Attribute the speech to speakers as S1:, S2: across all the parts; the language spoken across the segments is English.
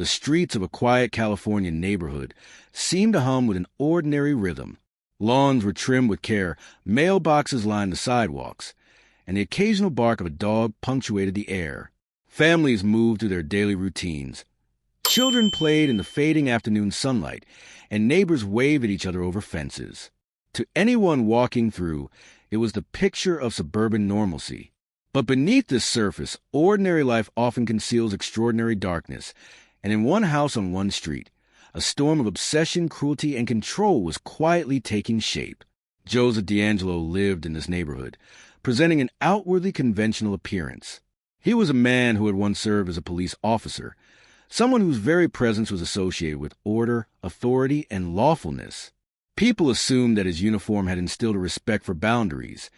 S1: The streets of a quiet California neighborhood seemed to hum with an ordinary rhythm. Lawns were trimmed with care, mailboxes lined the sidewalks, and the occasional bark of a dog punctuated the air. Families moved through their daily routines. Children played in the fading afternoon sunlight, and neighbors waved at each other over fences. To anyone walking through, it was the picture of suburban normalcy. But beneath this surface, ordinary life often conceals extraordinary darkness, and in one house on one street, a storm of obsession, cruelty, and control was quietly taking shape. Joseph DeAngelo lived in this neighborhood, presenting an outwardly conventional appearance. He was a man who had once served as a police officer, someone whose very presence was associated with order, authority, and lawfulness. People assumed that his uniform had instilled a respect for boundaries,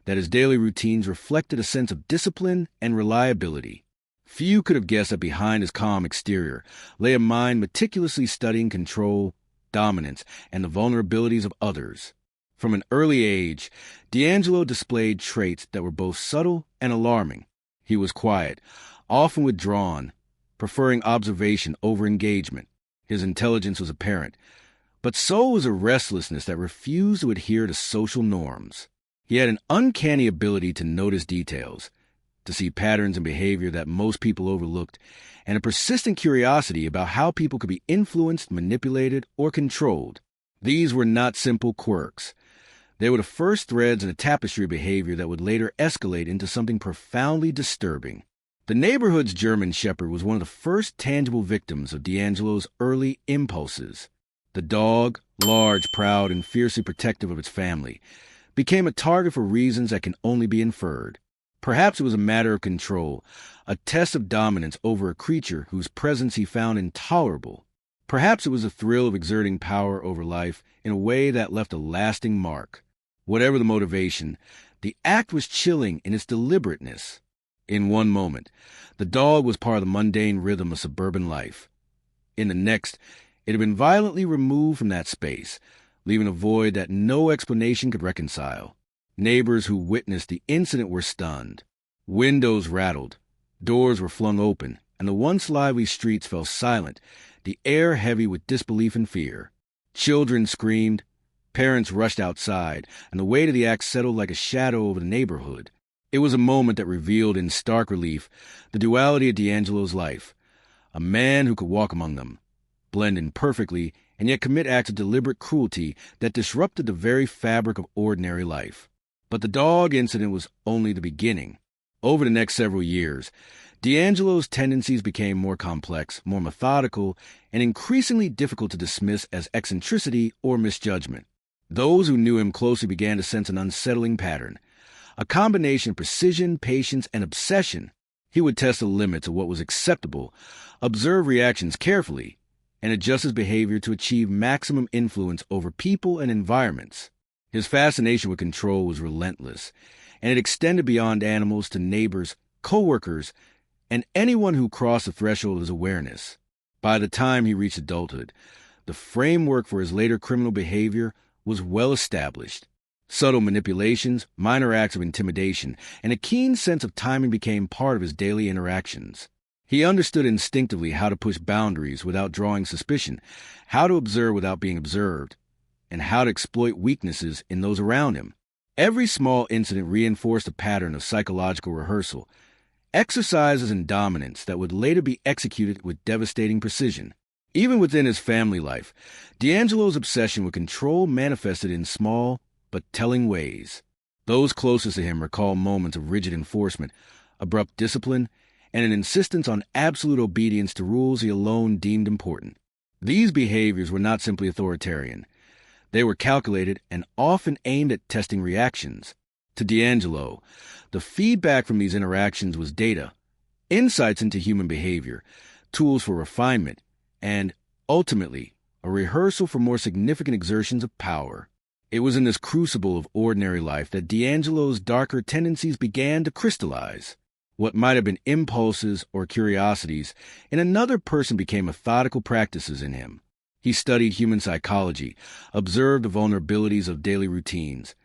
S1: that his daily routines reflected a sense of discipline and reliability. Few could have guessed that behind his calm exterior lay a mind meticulously studying control, dominance, and the vulnerabilities of others. From an early age, DeAngelo displayed traits that were both subtle and alarming. He was quiet, often withdrawn, preferring observation over engagement. His intelligence was apparent, but so was a restlessness that refused to adhere to social norms. He had an uncanny ability to notice details, to see patterns in behavior that most people overlooked, and a persistent curiosity about how people could be influenced, manipulated, or controlled. These were not simple quirks. They were the first threads in a tapestry of behavior that would later escalate into something profoundly disturbing. The neighborhood's German Shepherd was one of the first tangible victims of DeAngelo's early impulses. The dog, large, proud, and fiercely protective of its family, became a target for reasons that can only be inferred. Perhaps it was a matter of control, a test of dominance over a creature whose presence he found intolerable. Perhaps it was a thrill of exerting power over life in a way that left a lasting mark. Whatever the motivation, the act was chilling in its deliberateness. In one moment, the dog was part of the mundane rhythm of suburban life. In the next, it had been violently removed from that space, leaving a void that no explanation could reconcile. Neighbors who witnessed the incident were stunned. Windows rattled, doors were flung open, and the once lively streets fell silent, the air heavy with disbelief and fear. Children screamed, parents rushed outside, and the weight of the act settled like a shadow over the neighborhood. It was a moment that revealed in stark relief the duality of DeAngelo's life. A man who could walk among them, blend in perfectly, and yet commit acts of deliberate cruelty that disrupted the very fabric of ordinary life. But the dog incident was only the beginning. Over the next several years, DeAngelo's tendencies became more complex, more methodical, and increasingly difficult to dismiss as eccentricity or misjudgment. Those who knew him closely began to sense an unsettling pattern, a combination of precision, patience, and obsession. He would test the limits of what was acceptable, observe reactions carefully, and adjust his behavior to achieve maximum influence over people and environments. His fascination with control was relentless, and it extended beyond animals to neighbors, co-workers, and anyone who crossed the threshold of his awareness. By the time he reached adulthood, the framework for his later criminal behavior was well established. Subtle manipulations, minor acts of intimidation, and a keen sense of timing became part of his daily interactions. He understood instinctively how to push boundaries without drawing suspicion, how to observe without being observed, and how to exploit weaknesses in those around him. Every small incident reinforced a pattern of psychological rehearsal, exercises in dominance that would later be executed with devastating precision. Even within his family life, DeAngelo's obsession with control manifested in small but telling ways. Those closest to him recall moments of rigid enforcement, abrupt discipline, and an insistence on absolute obedience to rules he alone deemed important. These behaviors were not simply authoritarian. They were calculated and often aimed at testing reactions. To DeAngelo, the feedback from these interactions was data, insights into human behavior, tools for refinement, and, ultimately, a rehearsal for more significant exertions of power. It was in this crucible of ordinary life that DeAngelo's darker tendencies began to crystallize. What might have been impulses or curiosities in another person became methodical practices in him. He studied human psychology, observed the vulnerabilities of daily routines,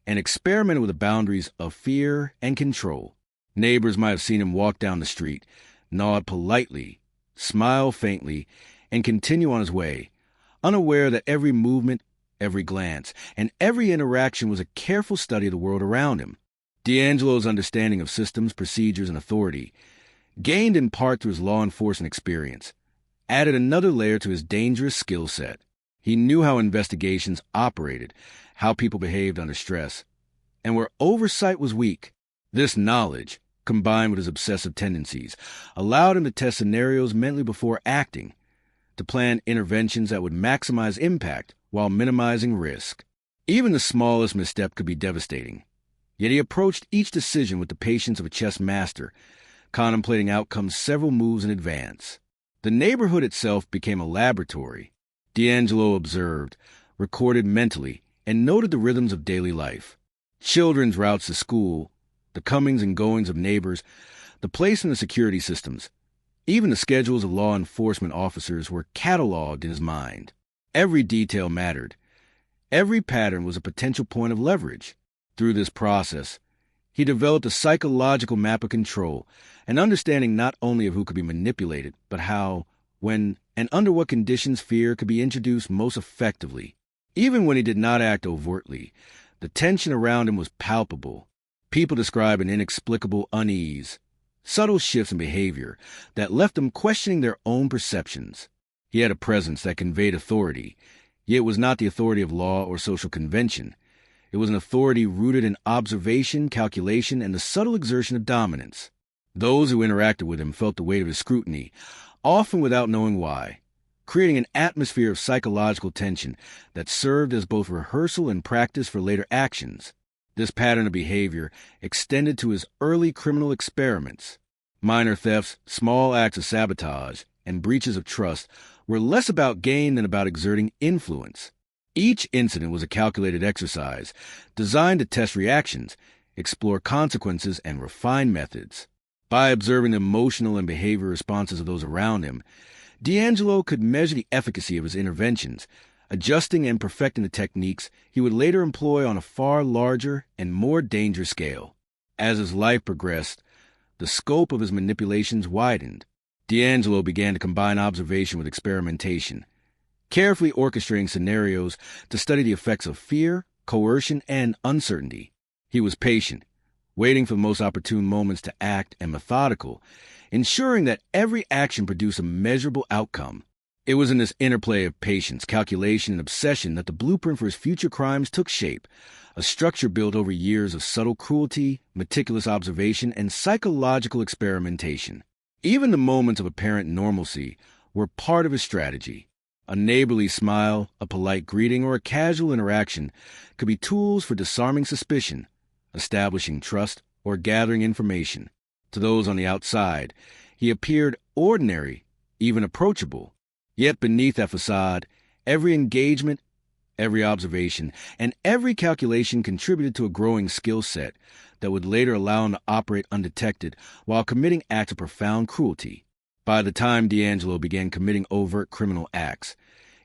S1: and experimented with the boundaries of fear and control. Neighbors might have seen him walk down the street, nod politely, smile faintly, and continue on his way, unaware that every movement, every glance, and every interaction was a careful study of the world around him. DeAngelo's understanding of systems, procedures, and authority, gained in part through his law enforcement experience, added another layer to his dangerous skill set. He knew how investigations operated, how people behaved under stress, and where oversight was weak. This knowledge, combined with his obsessive tendencies, allowed him to test scenarios mentally before acting, to plan interventions that would maximize impact while minimizing risk. Even the smallest misstep could be devastating. Yet he approached each decision with the patience of a chess master, contemplating outcomes several moves in advance. The neighborhood itself became a laboratory. DeAngelo observed, recorded mentally, and noted the rhythms of daily life. Children's routes to school, the comings and goings of neighbors, the placement of security systems. Even the schedules of law enforcement officers were cataloged in his mind. Every detail mattered. Every pattern was a potential point of leverage. Through this process, he developed a psychological map of control, an understanding not only of who could be manipulated, but how, when, and under what conditions fear could be introduced most effectively. Even when he did not act overtly, the tension around him was palpable. People describe an inexplicable unease, subtle shifts in behavior that left them questioning their own perceptions. He had a presence that conveyed authority, yet it was not the authority of law or social convention. It was an authority rooted in observation, calculation, and the subtle exertion of dominance. Those who interacted with him felt the weight of his scrutiny, often without knowing why, creating an atmosphere of psychological tension that served as both rehearsal and practice for later actions. This pattern of behavior extended to his early criminal experiments. Minor thefts, small acts of sabotage, and breaches of trust were less about gain than about exerting influence. Each incident was a calculated exercise, designed to test reactions, explore consequences, and refine methods. By observing the emotional and behavioral responses of those around him, DeAngelo could measure the efficacy of his interventions, adjusting and perfecting the techniques he would later employ on a far larger and more dangerous scale. As his life progressed, the scope of his manipulations widened. DeAngelo began to combine observation with experimentation, carefully orchestrating scenarios to study the effects of fear, coercion, and uncertainty. He was patient, waiting for the most opportune moments to act, and methodical, ensuring that every action produced a measurable outcome. It was in this interplay of patience, calculation, and obsession that the blueprint for his future crimes took shape, a structure built over years of subtle cruelty, meticulous observation, and psychological experimentation. Even the moments of apparent normalcy were part of his strategy. A neighborly smile, a polite greeting, or a casual interaction could be tools for disarming suspicion, establishing trust, or gathering information. To those on the outside, he appeared ordinary, even approachable. Yet beneath that facade, every engagement, every observation, and every calculation contributed to a growing skill set that would later allow him to operate undetected while committing acts of profound cruelty. By the time DeAngelo began committing overt criminal acts,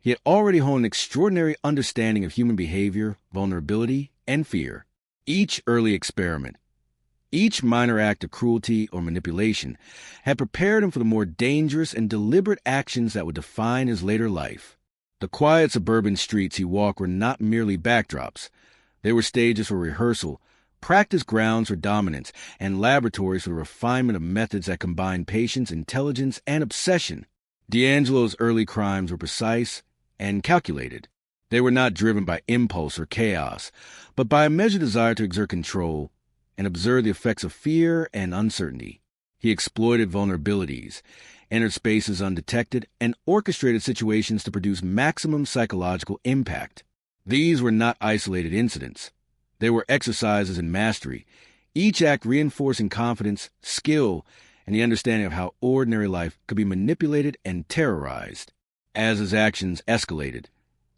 S1: he had already honed an extraordinary understanding of human behavior, vulnerability, and fear. Each early experiment, each minor act of cruelty or manipulation, had prepared him for the more dangerous and deliberate actions that would define his later life. The quiet suburban streets he walked were not merely backdrops. They were stages for rehearsal, practice grounds for dominance, and laboratories for the refinement of methods that combined patience, intelligence, and obsession. DeAngelo's early crimes were precise and calculated. They were not driven by impulse or chaos, but by a measured desire to exert control and observe the effects of fear and uncertainty. He exploited vulnerabilities, entered spaces undetected, and orchestrated situations to produce maximum psychological impact. These were not isolated incidents. They were exercises in mastery, each act reinforcing confidence, skill, and the understanding of how ordinary life could be manipulated and terrorized. As his actions escalated,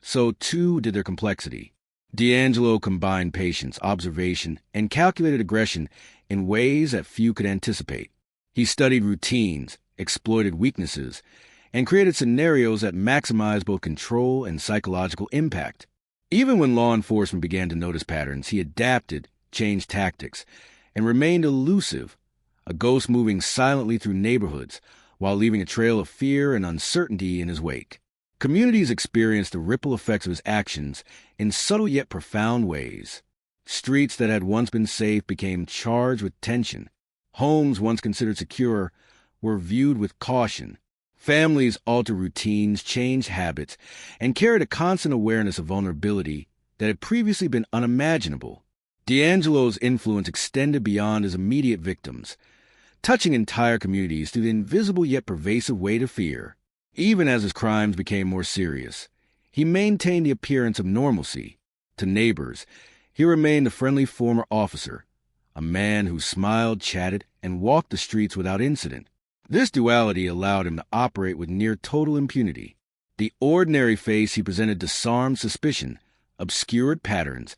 S1: so too did their complexity. DeAngelo combined patience, observation, and calculated aggression in ways that few could anticipate. He studied routines, exploited weaknesses, and created scenarios that maximized both control and psychological impact. Even when law enforcement began to notice patterns, he adapted, changed tactics, and remained elusive, a ghost moving silently through neighborhoods, while leaving a trail of fear and uncertainty in his wake. Communities experienced the ripple effects of his actions in subtle yet profound ways. Streets that had once been safe became charged with tension. Homes once considered secure were viewed with caution. Families altered routines, changed habits, and carried a constant awareness of vulnerability that had previously been unimaginable. DeAngelo's influence extended beyond his immediate victims, touching entire communities through the invisible yet pervasive weight of fear. Even as his crimes became more serious, he maintained the appearance of normalcy. To neighbors, he remained a friendly former officer, a man who smiled, chatted, and walked the streets without incident. This duality allowed him to operate with near total impunity. The ordinary face he presented disarmed suspicion, obscured patterns,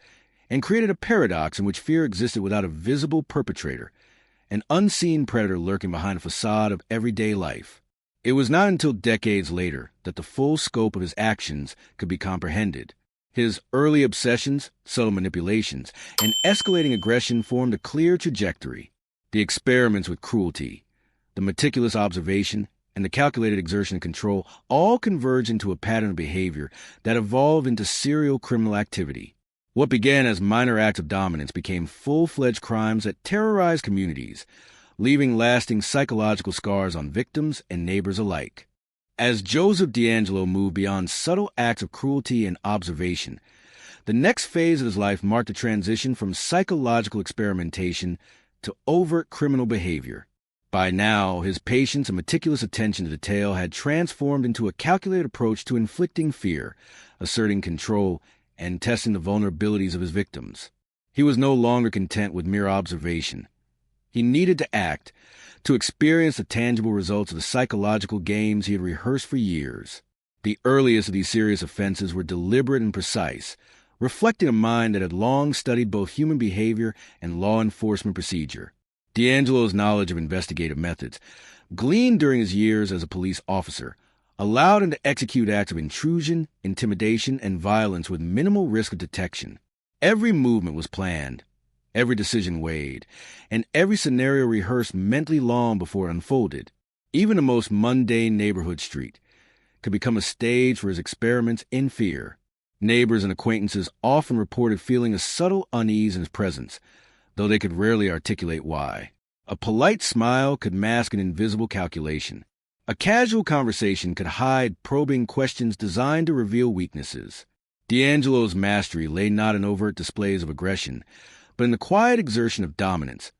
S1: and created a paradox in which fear existed without a visible perpetrator, an unseen predator lurking behind a facade of everyday life. It was not until decades later that the full scope of his actions could be comprehended. His early obsessions, subtle manipulations, and escalating aggression formed a clear trajectory. The experiments with cruelty, the meticulous observation, and the calculated exertion of control all converged into a pattern of behavior that evolved into serial criminal activity. What began as minor acts of dominance became full-fledged crimes that terrorized communities, leaving lasting psychological scars on victims and neighbors alike. As Joseph DeAngelo moved beyond subtle acts of cruelty and observation, the next phase of his life marked a transition from psychological experimentation to overt criminal behavior. By now, his patience and meticulous attention to detail had transformed into a calculated approach to inflicting fear, asserting control, and testing the vulnerabilities of his victims. He was no longer content with mere observation. He needed to act, to experience the tangible results of the psychological games he had rehearsed for years. The earliest of these serious offenses were deliberate and precise, reflecting a mind that had long studied both human behavior and law enforcement procedure. DeAngelo's knowledge of investigative methods, gleaned during his years as a police officer, allowed him to execute acts of intrusion, intimidation, and violence with minimal risk of detection. Every movement was planned, every decision weighed, and every scenario rehearsed mentally long before it unfolded. Even the most mundane neighborhood street could become a stage for his experiments in fear. Neighbors and acquaintances often reported feeling a subtle unease in his presence, though they could rarely articulate why. A polite smile could mask an invisible calculation. A casual conversation could hide probing questions designed to reveal weaknesses. DeAngelo's mastery lay not in overt displays of aggression, but in the quiet exertion of dominance,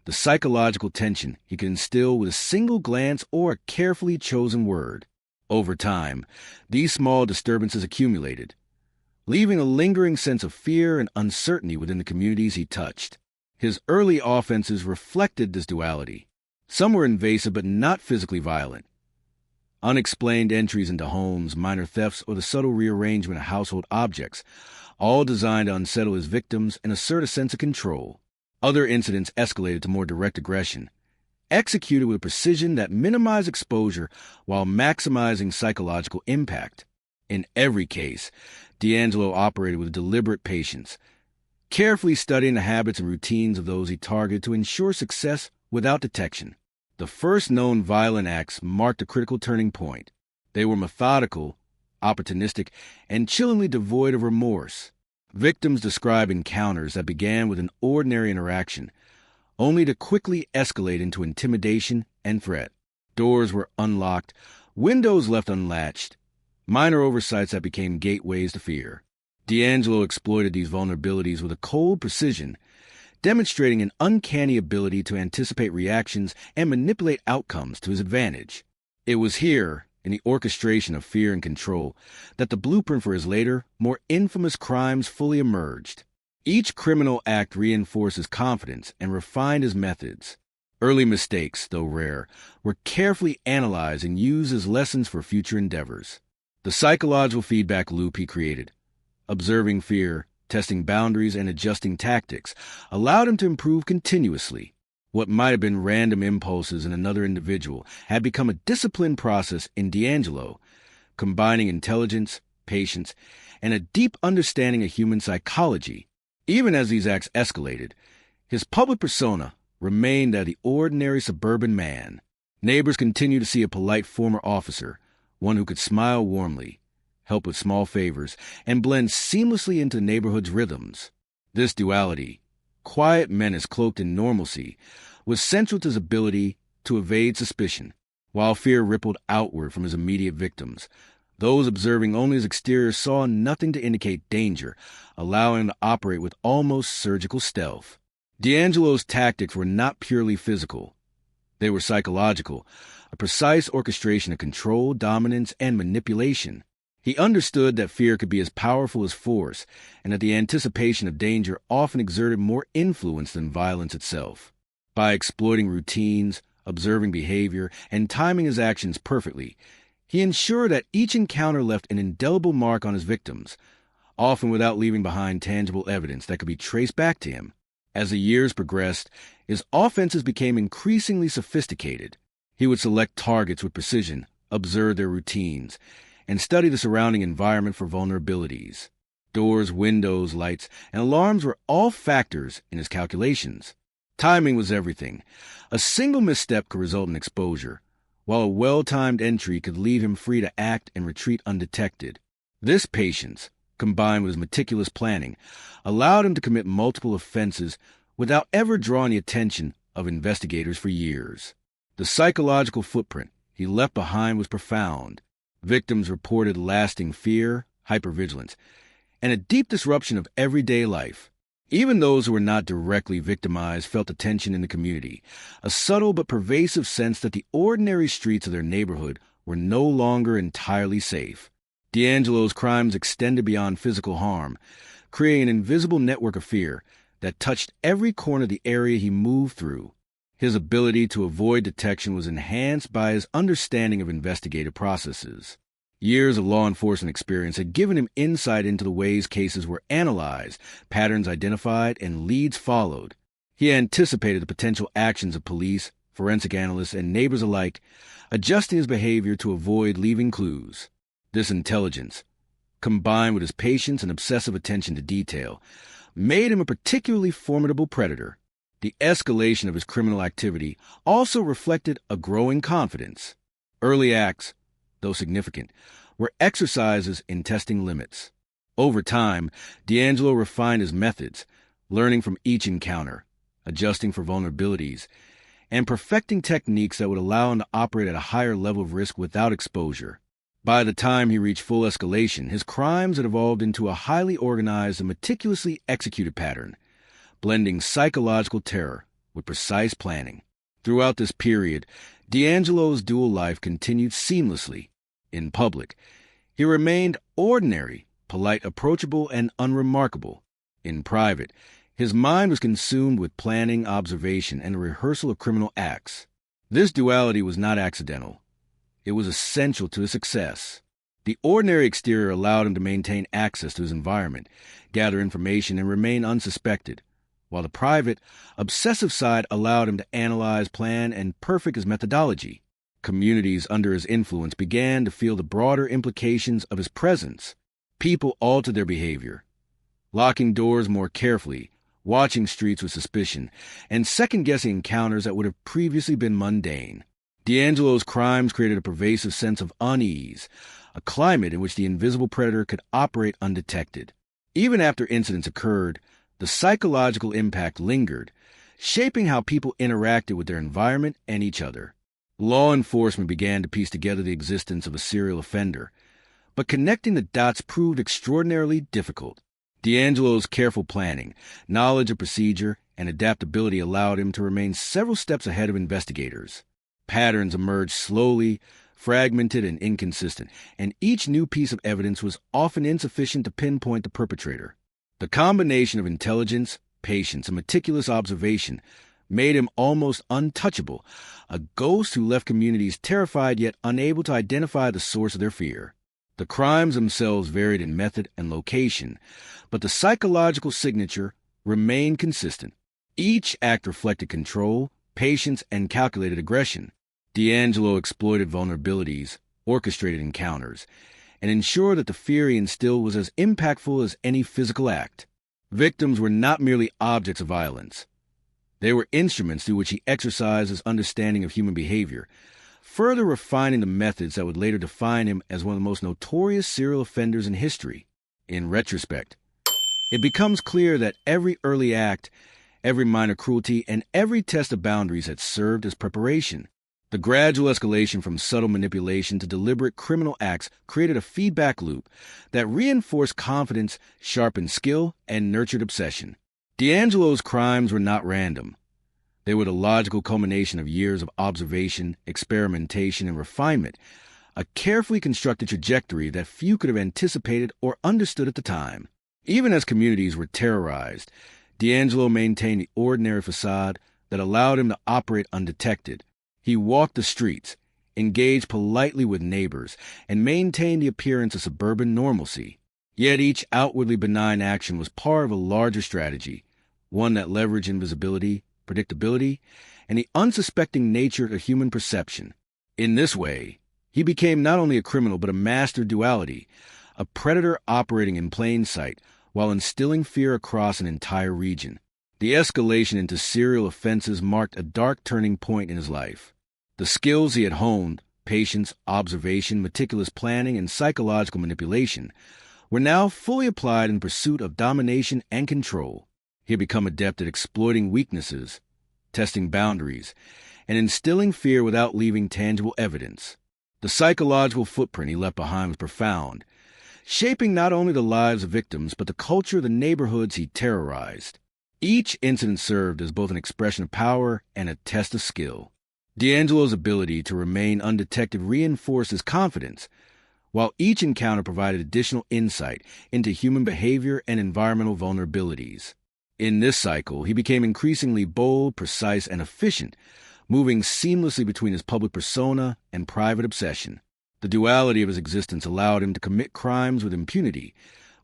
S1: the psychological tension he could instill with a single glance or a carefully chosen word. Over time, these small disturbances accumulated, leaving a lingering sense of fear and uncertainty within the communities he touched. His early offenses reflected this duality. Some were invasive but not physically violent. Unexplained entries into homes, minor thefts, or the subtle rearrangement of household objects, all designed to unsettle his victims and assert a sense of control. Other incidents escalated to more direct aggression, executed with a precision that minimized exposure while maximizing psychological impact. In every case, DeAngelo operated with deliberate patience, carefully studying the habits and routines of those he targeted to ensure success without detection. The first known violent acts marked a critical turning point. They were methodical, opportunistic, and chillingly devoid of remorse. Victims describe encounters that began with an ordinary interaction, only to quickly escalate into intimidation and threat. Doors were unlocked, windows left unlatched, minor oversights that became gateways to fear. DeAngelo exploited these vulnerabilities with a cold precision, demonstrating an uncanny ability to anticipate reactions and manipulate outcomes to his advantage. It was here, in the orchestration of fear and control, that the blueprint for his later, more infamous crimes fully emerged. Each criminal act reinforced his confidence and refined his methods. Early mistakes, though rare, were carefully analyzed and used as lessons for future endeavors. The psychological feedback loop he created, observing fear, testing boundaries, and adjusting tactics, allowed him to improve continuously. What might have been random impulses in another individual had become a disciplined process in DeAngelo, combining intelligence, patience, and a deep understanding of human psychology. Even as these acts escalated, his public persona remained that of the ordinary suburban man. Neighbors continued to see a polite former officer, one who could smile warmly, help with small favors, and blend seamlessly into the neighborhood's rhythms. This duality, quiet menace cloaked in normalcy, was central to his ability to evade suspicion, while fear rippled outward from his immediate victims. Those observing only his exterior saw nothing to indicate danger, allowing him to operate with almost surgical stealth. DeAngelo's tactics were not purely physical. They were psychological, a precise orchestration of control, dominance, and manipulation. He understood that fear could be as powerful as force, and that the anticipation of danger often exerted more influence than violence itself. By exploiting routines, observing behavior, and timing his actions perfectly, he ensured that each encounter left an indelible mark on his victims, often without leaving behind tangible evidence that could be traced back to him. As the years progressed, his offenses became increasingly sophisticated. He would select targets with precision, observe their routines, and study the surrounding environment for vulnerabilities. Doors, windows, lights, and alarms were all factors in his calculations. Timing was everything. A single misstep could result in exposure, while a well-timed entry could leave him free to act and retreat undetected. This patience, combined with his meticulous planning, allowed him to commit multiple offenses without ever drawing the attention of investigators for years. The psychological footprint he left behind was profound. Victims reported lasting fear, hypervigilance, and a deep disruption of everyday life. Even those who were not directly victimized felt the tension in the community, a subtle but pervasive sense that the ordinary streets of their neighborhood were no longer entirely safe. DeAngelo's crimes extended beyond physical harm, creating an invisible network of fear that touched every corner of the area he moved through. His ability to avoid detection was enhanced by his understanding of investigative processes. Years of law enforcement experience had given him insight into the ways cases were analyzed, patterns identified, and leads followed. He anticipated the potential actions of police, forensic analysts, and neighbors alike, adjusting his behavior to avoid leaving clues. This intelligence, combined with his patience and obsessive attention to detail, made him a particularly formidable predator. The escalation of his criminal activity also reflected a growing confidence. Early acts, though significant, were exercises in testing limits. Over time, DeAngelo refined his methods, learning from each encounter, adjusting for vulnerabilities, and perfecting techniques that would allow him to operate at a higher level of risk without exposure. By the time he reached full escalation, his crimes had evolved into a highly organized and meticulously executed pattern, blending psychological terror with precise planning. Throughout this period, DeAngelo's dual life continued seamlessly. In public, he remained ordinary, polite, approachable, and unremarkable. In private, his mind was consumed with planning, observation, and the rehearsal of criminal acts. This duality was not accidental. It was essential to his success. The ordinary exterior allowed him to maintain access to his environment, gather information, and remain unsuspected, while the private, obsessive side allowed him to analyze, plan, and perfect his methodology. Communities under his influence began to feel the broader implications of his presence. People altered their behavior, locking doors more carefully, watching streets with suspicion, and second-guessing encounters that would have previously been mundane. DeAngelo's crimes created a pervasive sense of unease, a climate in which the invisible predator could operate undetected. Even after incidents occurred, the psychological impact lingered, shaping how people interacted with their environment and each other. Law enforcement began to piece together the existence of a serial offender, but connecting the dots proved extraordinarily difficult. DeAngelo's careful planning, knowledge of procedure, and adaptability allowed him to remain several steps ahead of investigators. Patterns emerged slowly, fragmented and inconsistent, and each new piece of evidence was often insufficient to pinpoint the perpetrator. The combination of intelligence, patience, and meticulous observation made him almost untouchable, a ghost who left communities terrified yet unable to identify the source of their fear. The crimes themselves varied in method and location, but the psychological signature remained consistent. Each act reflected control, patience, and calculated aggression. DeAngelo exploited vulnerabilities, orchestrated encounters, and ensured that the fear he instilled was as impactful as any physical act. Victims were not merely objects of violence. They were instruments through which he exercised his understanding of human behavior, further refining the methods that would later define him as one of the most notorious serial offenders in history. In retrospect, it becomes clear that every early act, every minor cruelty, and every test of boundaries had served as preparation. The gradual escalation from subtle manipulation to deliberate criminal acts created a feedback loop that reinforced confidence, sharpened skill, and nurtured obsession. DeAngelo's crimes were not random. They were the logical culmination of years of observation, experimentation, and refinement, a carefully constructed trajectory that few could have anticipated or understood at the time. Even as communities were terrorized, DeAngelo maintained the ordinary facade that allowed him to operate undetected. He walked the streets, engaged politely with neighbors, and maintained the appearance of suburban normalcy. Yet each outwardly benign action was part of a larger strategy, one that leveraged invisibility, predictability, and the unsuspecting nature of human perception. In this way, he became not only a criminal but a master of duality, a predator operating in plain sight while instilling fear across an entire region. The escalation into serial offenses marked a dark turning point in his life. The skills he had honed, patience, observation, meticulous planning, and psychological manipulation, were now fully applied in pursuit of domination and control. He had become adept at exploiting weaknesses, testing boundaries, and instilling fear without leaving tangible evidence. The psychological footprint he left behind was profound, shaping not only the lives of victims but the culture of the neighborhoods he terrorized. Each incident served as both an expression of power and a test of skill. DeAngelo's ability to remain undetected reinforced his confidence, while each encounter provided additional insight into human behavior and environmental vulnerabilities. In this cycle, he became increasingly bold, precise, and efficient, moving seamlessly between his public persona and private obsession. The duality of his existence allowed him to commit crimes with impunity,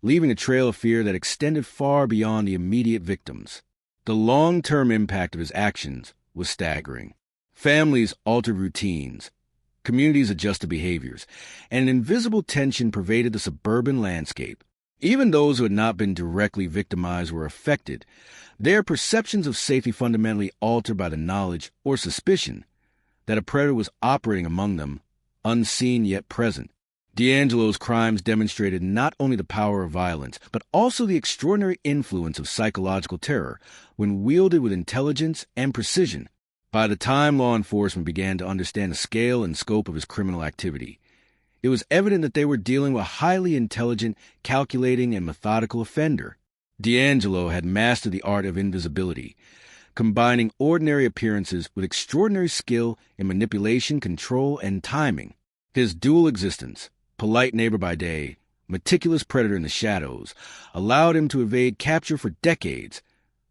S1: leaving a trail of fear that extended far beyond the immediate victims. The long-term impact of his actions was staggering. Families altered routines, communities adjusted behaviors, and an invisible tension pervaded the suburban landscape. Even those who had not been directly victimized were affected, their perceptions of safety fundamentally altered by the knowledge or suspicion that a predator was operating among them, unseen yet present. DeAngelo's crimes demonstrated not only the power of violence, but also the extraordinary influence of psychological terror when wielded with intelligence and precision. By the time law enforcement began to understand the scale and scope of his criminal activity, it was evident that they were dealing with a highly intelligent, calculating, and methodical offender. DeAngelo had mastered the art of invisibility, combining ordinary appearances with extraordinary skill in manipulation, control, and timing. His dual existence, polite neighbor by day, meticulous predator in the shadows, allowed him to evade capture for decades,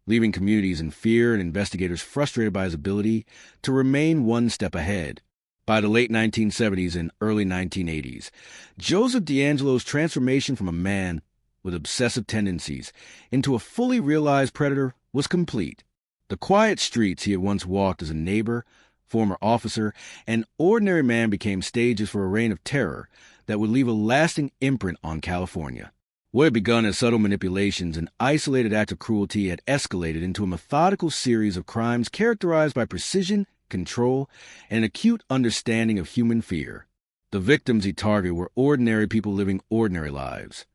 S1: leaving communities in fear and investigators frustrated by his ability to remain one step ahead. By the late 1970s and early 1980s, Joseph DeAngelo's transformation from a man with obsessive tendencies into a fully realized predator was complete. The quiet streets he had once walked as a neighbor, former officer, and ordinary man became stages for a reign of terror that would leave a lasting imprint on California. What had begun as subtle manipulations and isolated acts of cruelty had escalated into a methodical series of crimes characterized by precision, control, and an acute understanding of human fear. The victims he targeted were ordinary people living ordinary lives.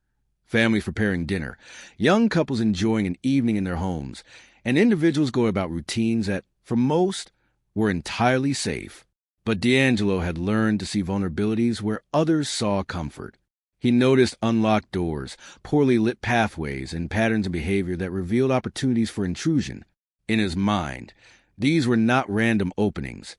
S1: Families preparing dinner, young couples enjoying an evening in their homes, and individuals going about routines that, for most, were entirely safe. But DeAngelo had learned to see vulnerabilities where others saw comfort. He noticed unlocked doors, poorly lit pathways, and patterns of behavior that revealed opportunities for intrusion. In his mind, these were not random openings.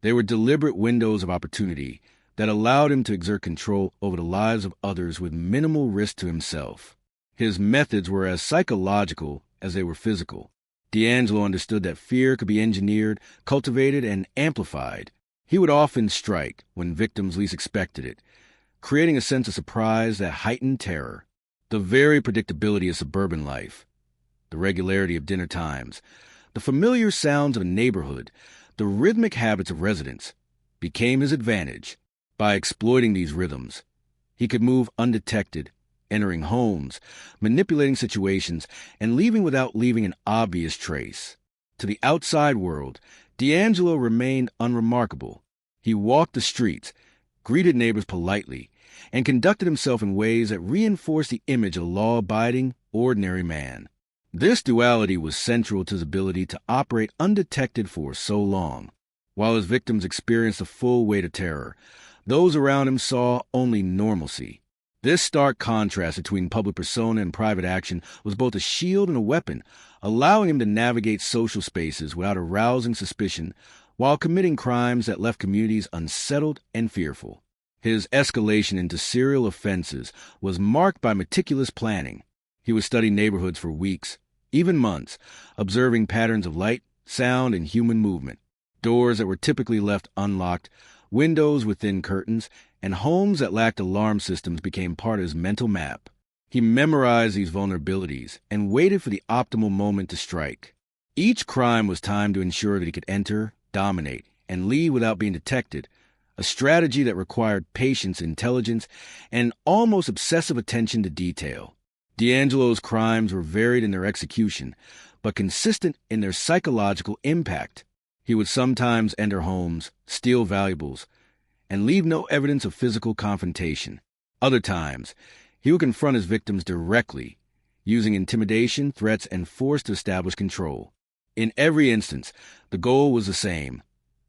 S1: They were deliberate windows of opportunity that allowed him to exert control over the lives of others with minimal risk to himself. His methods were as psychological as they were physical. DeAngelo understood that fear could be engineered, cultivated, and amplified. He would often strike when victims least expected it, creating a sense of surprise that heightened terror. The very predictability of suburban life, the regularity of dinner times, the familiar sounds of a neighborhood, the rhythmic habits of residents, became his advantage. By exploiting these rhythms, he could move undetected, entering homes, manipulating situations, and leaving without leaving an obvious trace. To the outside world, DeAngelo remained unremarkable. He walked the streets, greeted neighbors politely, and conducted himself in ways that reinforced the image of a law-abiding, ordinary man. This duality was central to his ability to operate undetected for so long. While his victims experienced the full weight of terror, those around him saw only normalcy. This stark contrast between public persona and private action was both a shield and a weapon, allowing him to navigate social spaces without arousing suspicion while committing crimes that left communities unsettled and fearful. His escalation into serial offenses was marked by meticulous planning. He would study neighborhoods for weeks, even months, observing patterns of light, sound, and human movement. Doors that were typically left unlocked, windows with thin curtains, and homes that lacked alarm systems became part of his mental map. He memorized these vulnerabilities and waited for the optimal moment to strike. Each crime was timed to ensure that he could enter, dominate, and leave without being detected, a strategy that required patience, intelligence, and almost obsessive attention to detail. DeAngelo's crimes were varied in their execution, but consistent in their psychological impact. He would sometimes enter homes, steal valuables, and leave no evidence of physical confrontation. Other times, he would confront his victims directly, using intimidation, threats, and force to establish control. In every instance, the goal was the same: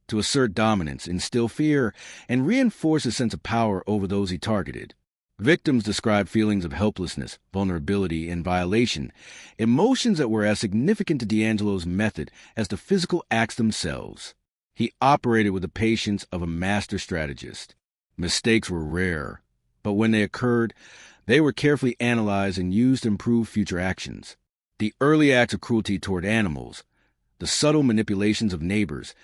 S1: to assert dominance, instill fear, and reinforce a sense of power over those he targeted. Victims described feelings of helplessness, vulnerability, and violation, emotions that were as significant to DeAngelo's method as the physical acts themselves. He operated with the patience of a master strategist. Mistakes were rare, but when they occurred, they were carefully analyzed and used to improve future actions. The early acts of cruelty toward animals, the subtle manipulations of neighbors,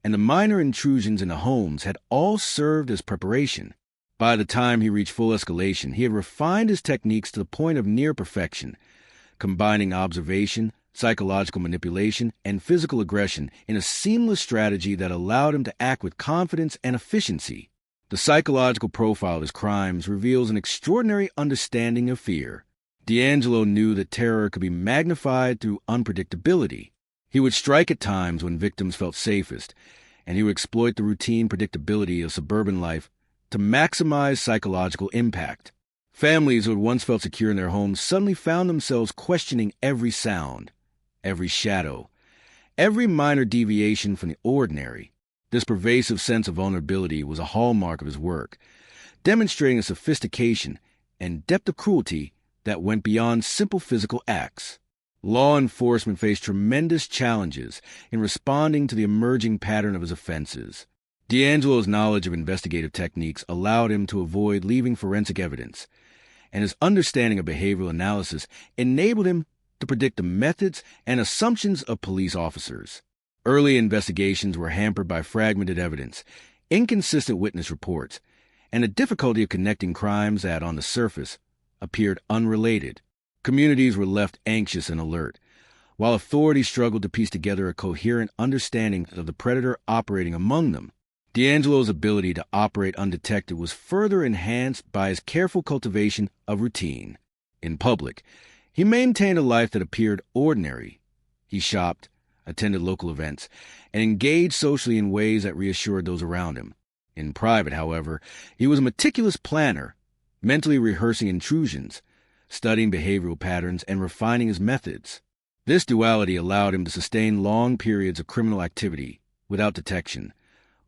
S1: and the minor intrusions into homes had all served as preparation. By the time he reached full escalation, he had refined his techniques to the point of near perfection, combining observation, psychological manipulation, and physical aggression in a seamless strategy that allowed him to act with confidence and efficiency. The psychological profile of his crimes reveals an extraordinary understanding of fear. DeAngelo knew that terror could be magnified through unpredictability. He would strike at times when victims felt safest, and he would exploit the routine predictability of suburban life to maximize psychological impact. Families who had once felt secure in their homes suddenly found themselves questioning every sound, every shadow, every minor deviation from the ordinary. This pervasive sense of vulnerability was a hallmark of his work, demonstrating a sophistication and depth of cruelty that went beyond simple physical acts. Law enforcement faced tremendous challenges in responding to the emerging pattern of his offenses. DeAngelo's knowledge of investigative techniques allowed him to avoid leaving forensic evidence, and his understanding of behavioral analysis enabled him to predict the methods and assumptions of police officers. Early investigations were hampered by fragmented evidence, inconsistent witness reports, and the difficulty of connecting crimes that, on the surface, appeared unrelated. Communities were left anxious and alert, while authorities struggled to piece together a coherent understanding of the predator operating among them. DeAngelo's ability to operate undetected was further enhanced by his careful cultivation of routine. In public, he maintained a life that appeared ordinary. He shopped, attended local events, and engaged socially in ways that reassured those around him. In private, however, he was a meticulous planner, mentally rehearsing intrusions, studying behavioral patterns, and refining his methods. This duality allowed him to sustain long periods of criminal activity without detection,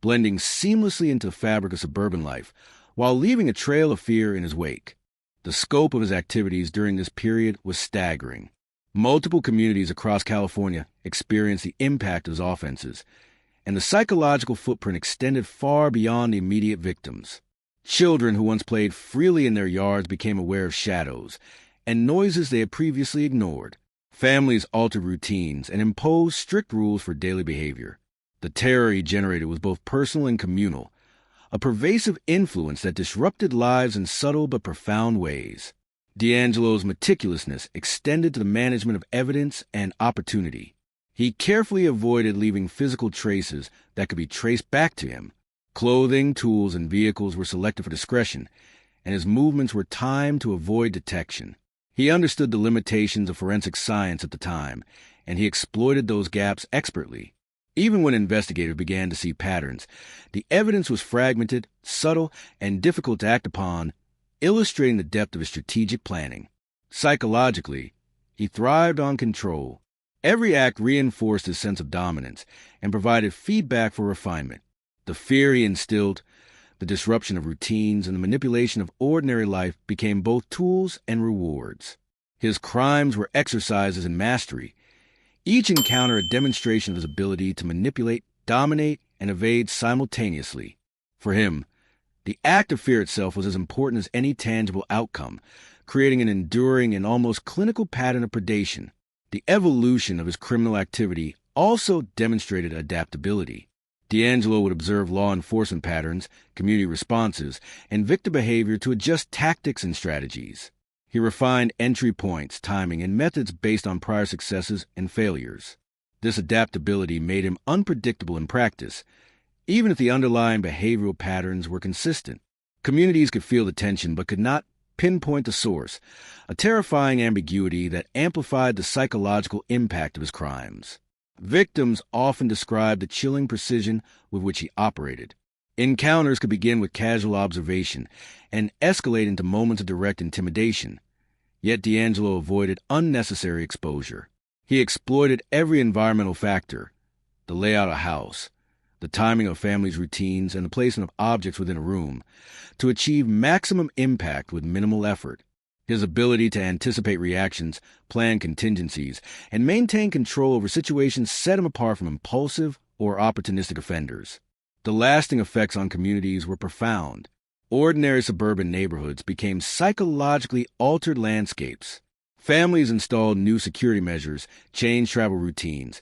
S1: blending seamlessly into the fabric of suburban life, while leaving a trail of fear in his wake. The scope of his activities during this period was staggering. Multiple communities across California experienced the impact of his offenses, and the psychological footprint extended far beyond the immediate victims. Children who once played freely in their yards became aware of shadows and noises they had previously ignored. Families altered routines and imposed strict rules for daily behavior. The terror he generated was both personal and communal, a pervasive influence that disrupted lives in subtle but profound ways. DeAngelo's meticulousness extended to the management of evidence and opportunity. He carefully avoided leaving physical traces that could be traced back to him. Clothing, tools, and vehicles were selected for discretion, and his movements were timed to avoid detection. He understood the limitations of forensic science at the time, and he exploited those gaps expertly. Even when investigators began to see patterns, the evidence was fragmented, subtle, and difficult to act upon, illustrating the depth of his strategic planning. Psychologically, he thrived on control. Every act reinforced his sense of dominance and provided feedback for refinement. The fear he instilled, the disruption of routines, and the manipulation of ordinary life became both tools and rewards. His crimes were exercises in mastery, each encounter a demonstration of his ability to manipulate, dominate, and evade simultaneously. For him, the act of fear itself was as important as any tangible outcome, creating an enduring and almost clinical pattern of predation. The evolution of his criminal activity also demonstrated adaptability. DeAngelo would observe law enforcement patterns, community responses, and victim behavior to adjust tactics and strategies. He refined entry points, timing, and methods based on prior successes and failures. This adaptability made him unpredictable in practice, even if the underlying behavioral patterns were consistent. Communities could feel the tension but could not pinpoint the source, a terrifying ambiguity that amplified the psychological impact of his crimes. Victims often described the chilling precision with which he operated. Encounters could begin with casual observation and escalate into moments of direct intimidation. Yet DeAngelo avoided unnecessary exposure. He exploited every environmental factor, the layout of a house, the timing of families' routines, and the placement of objects within a room, to achieve maximum impact with minimal effort. His ability to anticipate reactions, plan contingencies, and maintain control over situations set him apart from impulsive or opportunistic offenders. The lasting effects on communities were profound. Ordinary suburban neighborhoods became psychologically altered landscapes. Families installed new security measures, changed travel routines,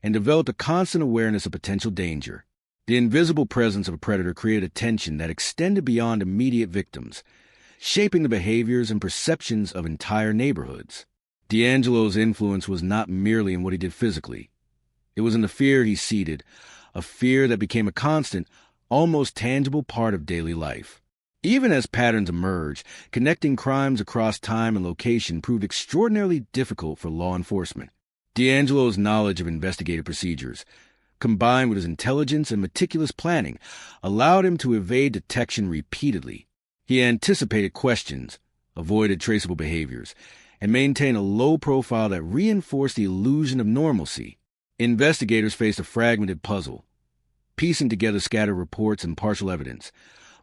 S1: and developed a constant awareness of potential danger. The invisible presence of a predator created a tension that extended beyond immediate victims, shaping the behaviors and perceptions of entire neighborhoods. DeAngelo's influence was not merely in what he did physically. It was in the fear he seeded, a fear that became a constant, almost tangible part of daily life. Even as patterns emerged, connecting crimes across time and location proved extraordinarily difficult for law enforcement. DeAngelo's knowledge of investigative procedures, combined with his intelligence and meticulous planning, allowed him to evade detection repeatedly. He anticipated questions, avoided traceable behaviors, and maintained a low profile that reinforced the illusion of normalcy. Investigators faced a fragmented puzzle, piecing together scattered reports and partial evidence,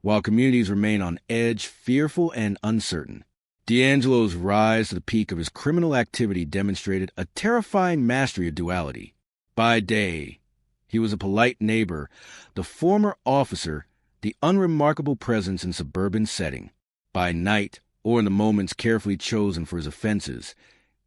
S1: while communities remained on edge, fearful and uncertain. DeAngelo's rise to the peak of his criminal activity demonstrated a terrifying mastery of duality. By day, he was a polite neighbor, the former officer, the unremarkable presence in suburban setting. By night, or in the moments carefully chosen for his offenses,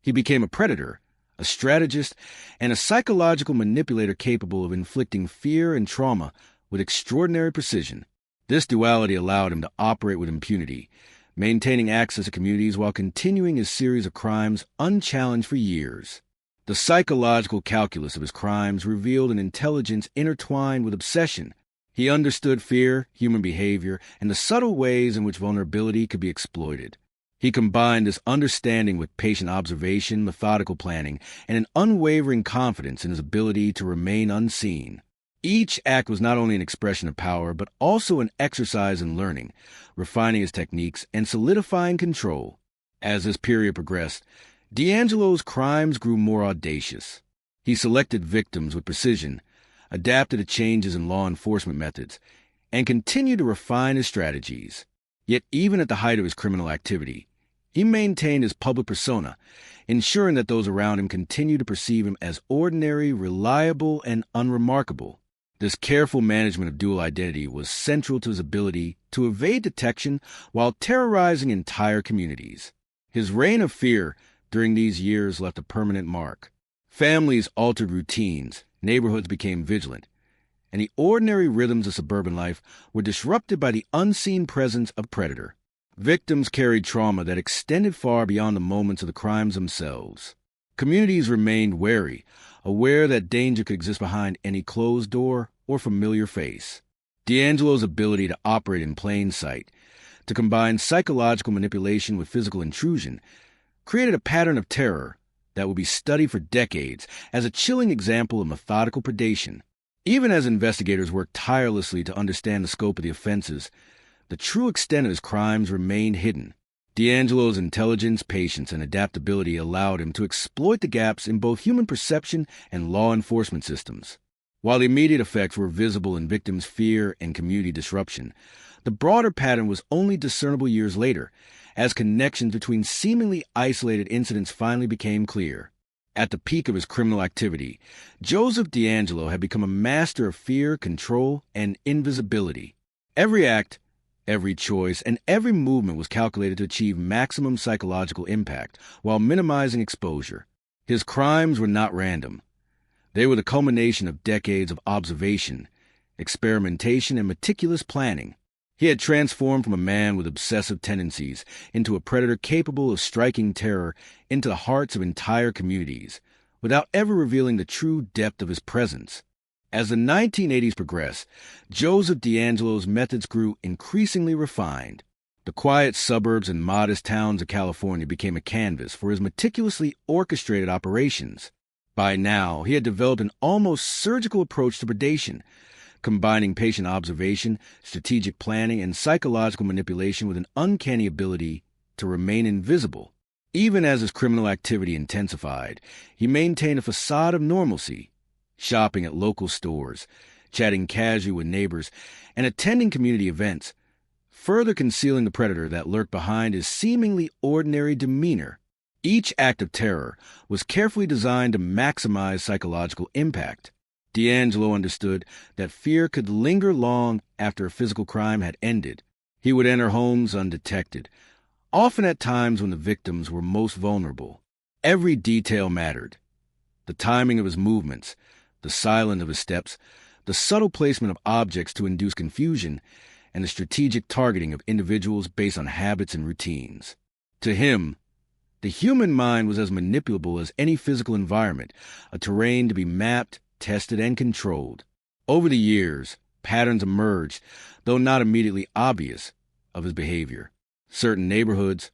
S1: he became a predator, a strategist, and a psychological manipulator capable of inflicting fear and trauma with extraordinary precision. This duality allowed him to operate with impunity, maintaining access to communities while continuing his series of crimes unchallenged for years. The psychological calculus of his crimes revealed an intelligence intertwined with obsession. He understood fear, human behavior, and the subtle ways in which vulnerability could be exploited. He combined this understanding with patient observation, methodical planning, and an unwavering confidence in his ability to remain unseen. Each act was not only an expression of power, but also an exercise in learning, refining his techniques, and solidifying control. As this period progressed, DeAngelo's crimes grew more audacious. He selected victims with precision, adapted to changes in law enforcement methods, and continued to refine his strategies. Yet even at the height of his criminal activity, he maintained his public persona, ensuring that those around him continued to perceive him as ordinary, reliable, and unremarkable. This careful management of dual identity was central to his ability to evade detection while terrorizing entire communities. His reign of fear during these years left a permanent mark. Families altered routines, neighborhoods became vigilant, and the ordinary rhythms of suburban life were disrupted by the unseen presence of predator. Victims carried trauma that extended far beyond the moments of the crimes themselves. Communities remained wary, aware that danger could exist behind any closed door or familiar face. DeAngelo's ability to operate in plain sight, to combine psychological manipulation with physical intrusion, created a pattern of terror, that would be studied for decades as a chilling example of methodical predation. Even as investigators worked tirelessly to understand the scope of the offenses, the true extent of his crimes remained hidden. DeAngelo's intelligence, patience, and adaptability allowed him to exploit the gaps in both human perception and law enforcement systems. While the immediate effects were visible in victims' fear and community disruption, the broader pattern was only discernible years later, as connections between seemingly isolated incidents finally became clear. At the peak of his criminal activity, Joseph DeAngelo had become a master of fear, control, and invisibility. Every act, every choice, and every movement was calculated to achieve maximum psychological impact while minimizing exposure. His crimes were not random. They were the culmination of decades of observation, experimentation, and meticulous planning. He had transformed from a man with obsessive tendencies into a predator capable of striking terror into the hearts of entire communities, without ever revealing the true depth of his presence. As the 1980s progressed, Joseph DeAngelo's methods grew increasingly refined. The quiet suburbs and modest towns of California became a canvas for his meticulously orchestrated operations. By now, he had developed an almost surgical approach to predation, combining patient observation, strategic planning, and psychological manipulation with an uncanny ability to remain invisible. Even as his criminal activity intensified, he maintained a facade of normalcy, shopping at local stores, chatting casually with neighbors, and attending community events, further concealing the predator that lurked behind his seemingly ordinary demeanor. Each act of terror was carefully designed to maximize psychological impact. DeAngelo understood that fear could linger long after a physical crime had ended. He would enter homes undetected, often at times when the victims were most vulnerable. Every detail mattered. The timing of his movements, the silence of his steps, the subtle placement of objects to induce confusion, and the strategic targeting of individuals based on habits and routines. To him, the human mind was as manipulable as any physical environment, a terrain to be mapped, tested, and controlled. Over the years, patterns emerged, though not immediately obvious, of his behavior. Certain neighborhoods,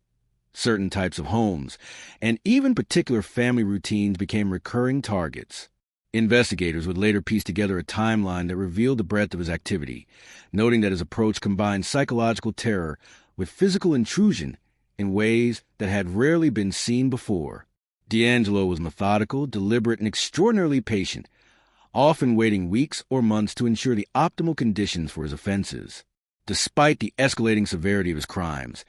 S1: certain types of homes, and even particular family routines became recurring targets. Investigators would later piece together a timeline that revealed the breadth of his activity, noting that his approach combined psychological terror with physical intrusion in ways that had rarely been seen before. DeAngelo was methodical, deliberate, and extraordinarily patient, often waiting weeks or months to ensure the optimal conditions for his offenses. Despite the escalating severity of his crimes,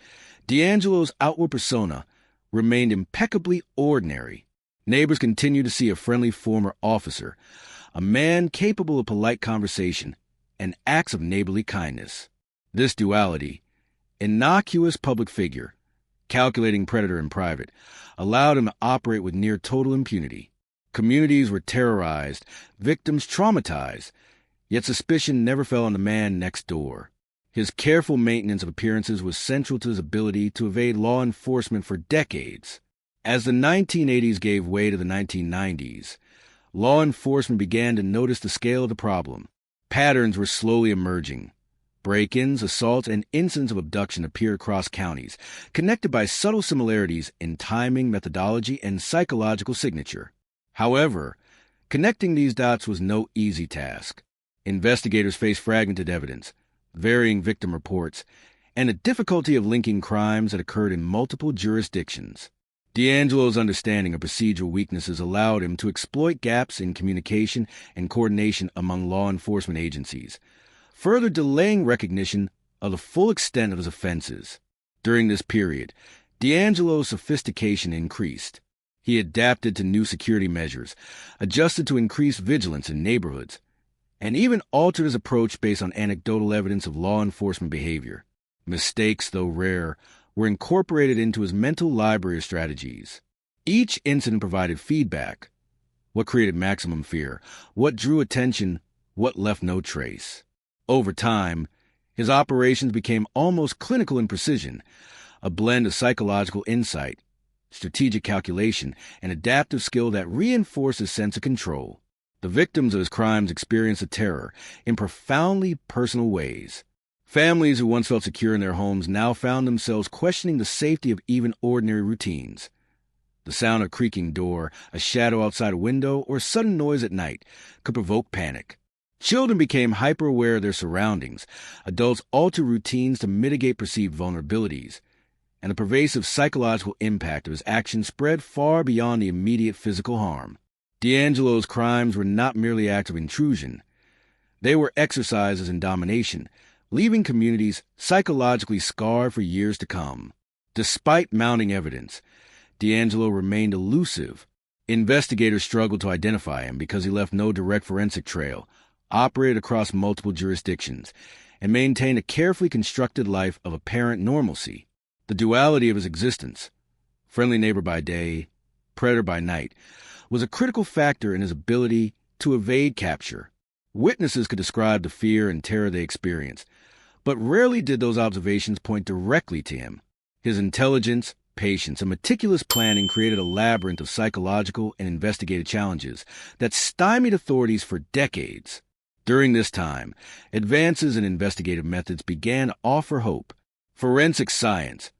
S1: DeAngelo's outward persona remained impeccably ordinary. Neighbors continued to see a friendly former officer, a man capable of polite conversation and acts of neighborly kindness. This duality, innocuous public figure, calculating predator in private, allowed him to operate with near total impunity. Communities were terrorized, victims traumatized, yet suspicion never fell on the man next door. His careful maintenance of appearances was central to his ability to evade law enforcement for decades. As the 1980s gave way to the 1990s, law enforcement began to notice the scale of the problem. Patterns were slowly emerging. Break-ins, assaults, and incidents of abduction appeared across counties, connected by subtle similarities in timing, methodology, and psychological signature. However, connecting these dots was no easy task. Investigators faced fragmented evidence, varying victim reports, and the difficulty of linking crimes that occurred in multiple jurisdictions. DeAngelo's understanding of procedural weaknesses allowed him to exploit gaps in communication and coordination among law enforcement agencies, further delaying recognition of the full extent of his offenses. During this period, DeAngelo's sophistication increased. He adapted to new security measures, adjusted to increased vigilance in neighborhoods, and even altered his approach based on anecdotal evidence of law enforcement behavior. Mistakes, though rare, were incorporated into his mental library of strategies. Each incident provided feedback. What created maximum fear? What drew attention? What left no trace? Over time, his operations became almost clinical in precision, a blend of psychological insight, strategic calculation, and adaptive skill that reinforced his sense of control. The victims of his crimes experienced the terror in profoundly personal ways. Families who once felt secure in their homes now found themselves questioning the safety of even ordinary routines. The sound of a creaking door, a shadow outside a window, or a sudden noise at night could provoke panic. Children became hyper-aware of their surroundings. Adults altered routines to mitigate perceived vulnerabilities. And the pervasive psychological impact of his actions spread far beyond the immediate physical harm. DeAngelo's crimes were not merely acts of intrusion. They were exercises in domination, leaving communities psychologically scarred for years to come. Despite mounting evidence, DeAngelo remained elusive. Investigators struggled to identify him because he left no direct forensic trail, operated across multiple jurisdictions, and maintained a carefully constructed life of apparent normalcy. The duality of his existence, friendly neighbor by day, predator by night, was a critical factor in his ability to evade capture. Witnesses could describe the fear and terror they experienced, but rarely did those observations point directly to him. His intelligence, patience, and meticulous planning created a labyrinth of psychological and investigative challenges that stymied authorities for decades. During this time, advances in investigative methods began to offer hope. Forensic science,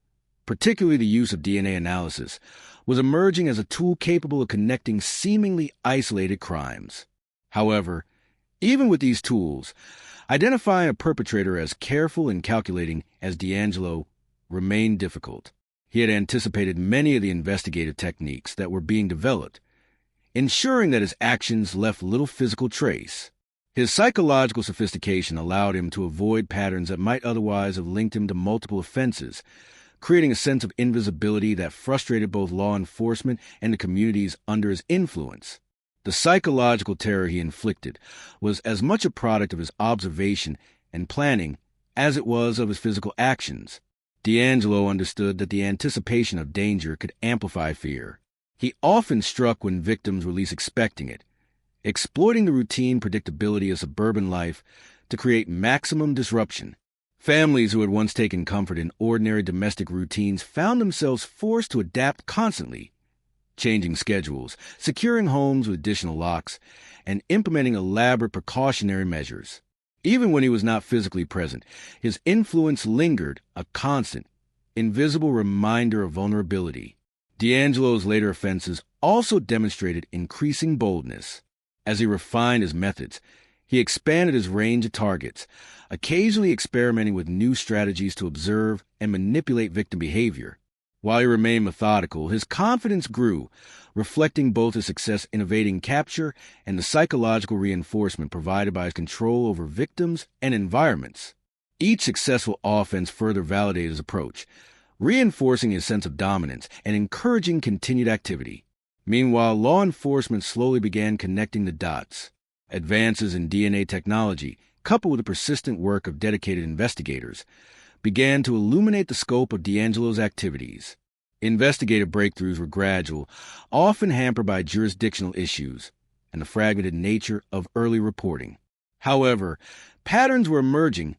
S1: particularly the use of DNA analysis, was emerging as a tool capable of connecting seemingly isolated crimes. However, even with these tools, identifying a perpetrator as careful and calculating as DeAngelo remained difficult. He had anticipated many of the investigative techniques that were being developed, ensuring that his actions left little physical trace. His psychological sophistication allowed him to avoid patterns that might otherwise have linked him to multiple offenses, creating a sense of invisibility that frustrated both law enforcement and the communities under his influence. The psychological terror he inflicted was as much a product of his observation and planning as it was of his physical actions. DeAngelo understood that the anticipation of danger could amplify fear. He often struck when victims were least expecting it, exploiting the routine predictability of suburban life to create maximum disruption. Families who had once taken comfort in ordinary domestic routines found themselves forced to adapt constantly, changing schedules, securing homes with additional locks, and implementing elaborate precautionary measures. Even when he was not physically present, his influence lingered, a constant, invisible reminder of vulnerability. DeAngelo's later offenses also demonstrated increasing boldness. As he refined his methods, he expanded his range of targets, occasionally experimenting with new strategies to observe and manipulate victim behavior. While he remained methodical, his confidence grew, reflecting both his success in evading capture and the psychological reinforcement provided by his control over victims and environments. Each successful offense further validated his approach, reinforcing his sense of dominance and encouraging continued activity. Meanwhile, law enforcement slowly began connecting the dots. Advances in DNA technology, coupled with the persistent work of dedicated investigators, began to illuminate the scope of DeAngelo's activities. Investigative breakthroughs were gradual, often hampered by jurisdictional issues and the fragmented nature of early reporting. However, patterns were emerging.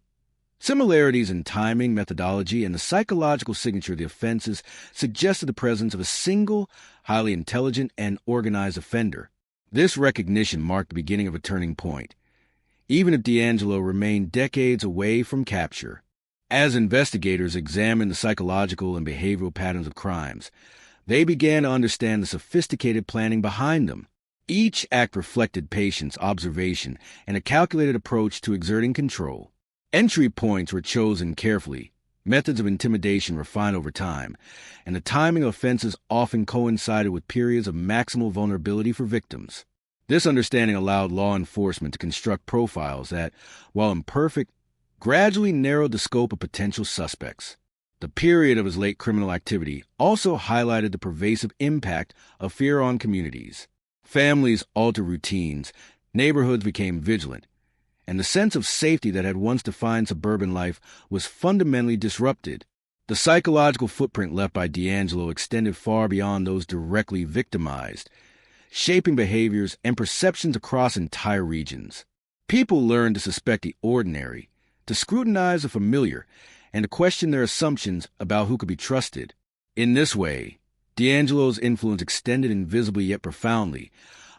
S1: Similarities in timing, methodology, and the psychological signature of the offenses suggested the presence of a single, highly intelligent and organized offender. This recognition marked the beginning of a turning point, even if DeAngelo remained decades away from capture. As investigators examined the psychological and behavioral patterns of crimes, they began to understand the sophisticated planning behind them. Each act reflected patience, observation, and a calculated approach to exerting control. Entry points were chosen carefully, methods of intimidation refined over time, and the timing of offenses often coincided with periods of maximal vulnerability for victims. This understanding allowed law enforcement to construct profiles that, while imperfect, gradually narrowed the scope of potential suspects. The period of his late criminal activity also highlighted the pervasive impact of fear on communities. Families altered routines, neighborhoods became vigilant, and the sense of safety that had once defined suburban life was fundamentally disrupted. The psychological footprint left by DeAngelo extended far beyond those directly victimized, shaping behaviors and perceptions across entire regions. People learned to suspect the ordinary, to scrutinize the familiar, and to question their assumptions about who could be trusted. In this way, DeAngelo's influence extended invisibly yet profoundly,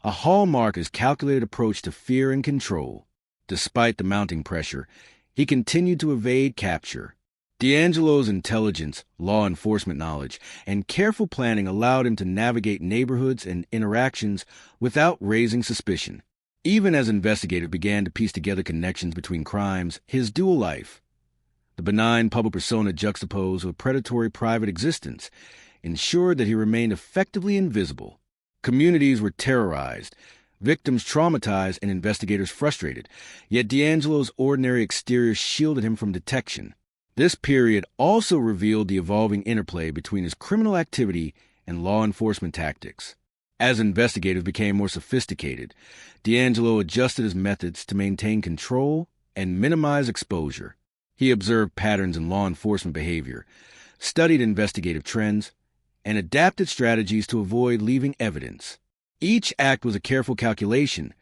S1: a hallmark of his calculated approach to fear and control. Despite the mounting pressure, he continued to evade capture. DeAngelo's intelligence, law enforcement knowledge, and careful planning allowed him to navigate neighborhoods and interactions without raising suspicion. Even as investigators began to piece together connections between crimes, his dual life, the benign public persona juxtaposed with predatory private existence, ensured that he remained effectively invisible. Communities were terrorized, victims traumatized, and investigators frustrated, yet DeAngelo's ordinary exterior shielded him from detection. This period also revealed the evolving interplay between his criminal activity and law enforcement tactics. As investigators became more sophisticated, DeAngelo adjusted his methods to maintain control and minimize exposure. He observed patterns in law enforcement behavior, studied investigative trends, and adapted strategies to avoid leaving evidence. Each act was a careful calculation,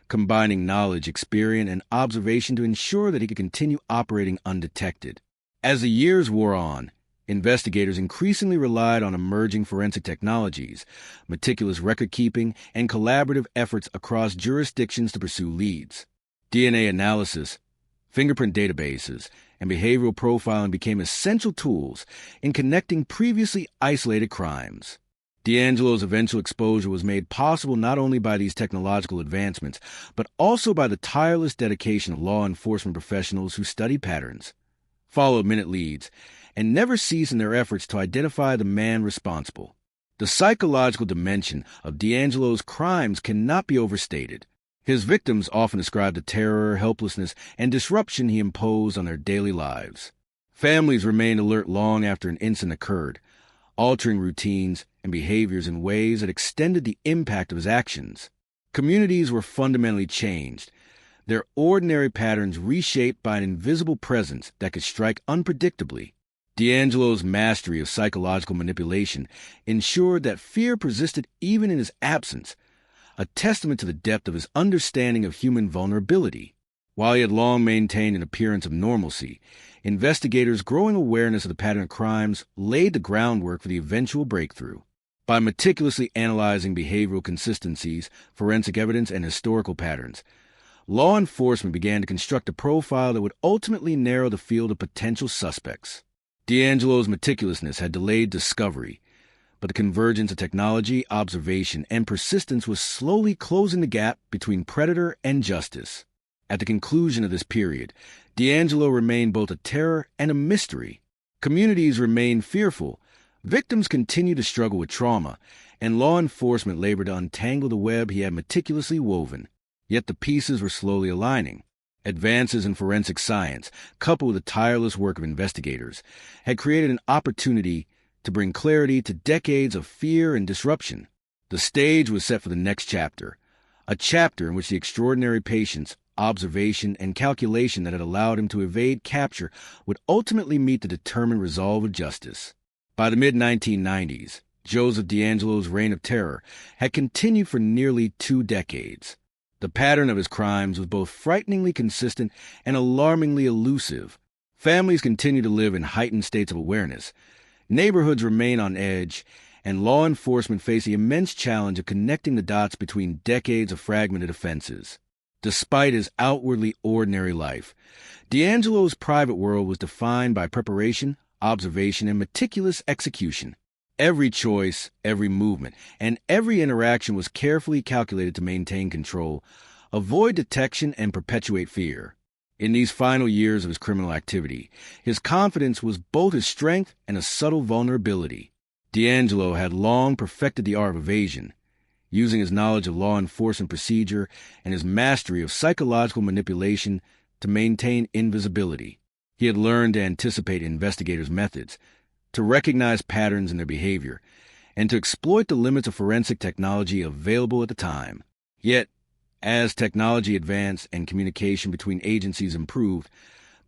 S1: combining knowledge, experience, and observation to ensure that he could continue operating undetected. As the years wore on, investigators increasingly relied on emerging forensic technologies, meticulous record-keeping, and collaborative efforts across jurisdictions to pursue leads. DNA analysis, fingerprint databases, and behavioral profiling became essential tools in connecting previously isolated crimes. DeAngelo's eventual exposure was made possible not only by these technological advancements, but also by the tireless dedication of law enforcement professionals who study patterns, followed minute leads, and never ceased in their efforts to identify the man responsible. The psychological dimension of DeAngelo's crimes cannot be overstated. His victims often described the terror, helplessness, and disruption he imposed on their daily lives. Families remained alert long after an incident occurred, altering routines and behaviors in ways that extended the impact of his actions. Communities were fundamentally changed, their ordinary patterns reshaped by an invisible presence that could strike unpredictably. DeAngelo's mastery of psychological manipulation ensured that fear persisted even in his absence, a testament to the depth of his understanding of human vulnerability. While he had long maintained an appearance of normalcy, investigators' growing awareness of the pattern of crimes laid the groundwork for the eventual breakthrough. By meticulously analyzing behavioral consistencies, forensic evidence, and historical patterns, law enforcement began to construct a profile that would ultimately narrow the field of potential suspects. DeAngelo's meticulousness had delayed discovery, but the convergence of technology, observation, and persistence was slowly closing the gap between predator and justice. At the conclusion of this period, DeAngelo remained both a terror and a mystery. Communities remained fearful, victims continued to struggle with trauma, and law enforcement labored to untangle the web he had meticulously woven. Yet the pieces were slowly aligning. Advances in forensic science, coupled with the tireless work of investigators, had created an opportunity to bring clarity to decades of fear and disruption. The stage was set for the next chapter, a chapter in which the extraordinary patience, observation, and calculation that had allowed him to evade capture would ultimately meet the determined resolve of justice. By the mid-1990s, Joseph DeAngelo's reign of terror had continued for nearly 2 decades. The pattern of his crimes was both frighteningly consistent and alarmingly elusive. Families continued to live in heightened states of awareness. Neighborhoods remained on edge, and law enforcement faced the immense challenge of connecting the dots between decades of fragmented offenses. Despite his outwardly ordinary life, DeAngelo's private world was defined by preparation, observation, and meticulous execution. Every choice, every movement, and every interaction was carefully calculated to maintain control, avoid detection, and perpetuate fear. In these final years of his criminal activity, his confidence was both his strength and a subtle vulnerability. DeAngelo had long perfected the art of evasion, using his knowledge of law enforcement procedure and his mastery of psychological manipulation to maintain invisibility. He had learned to anticipate investigators' methods, to recognize patterns in their behavior, and to exploit the limits of forensic technology available at the time. Yet, as technology advanced and communication between agencies improved,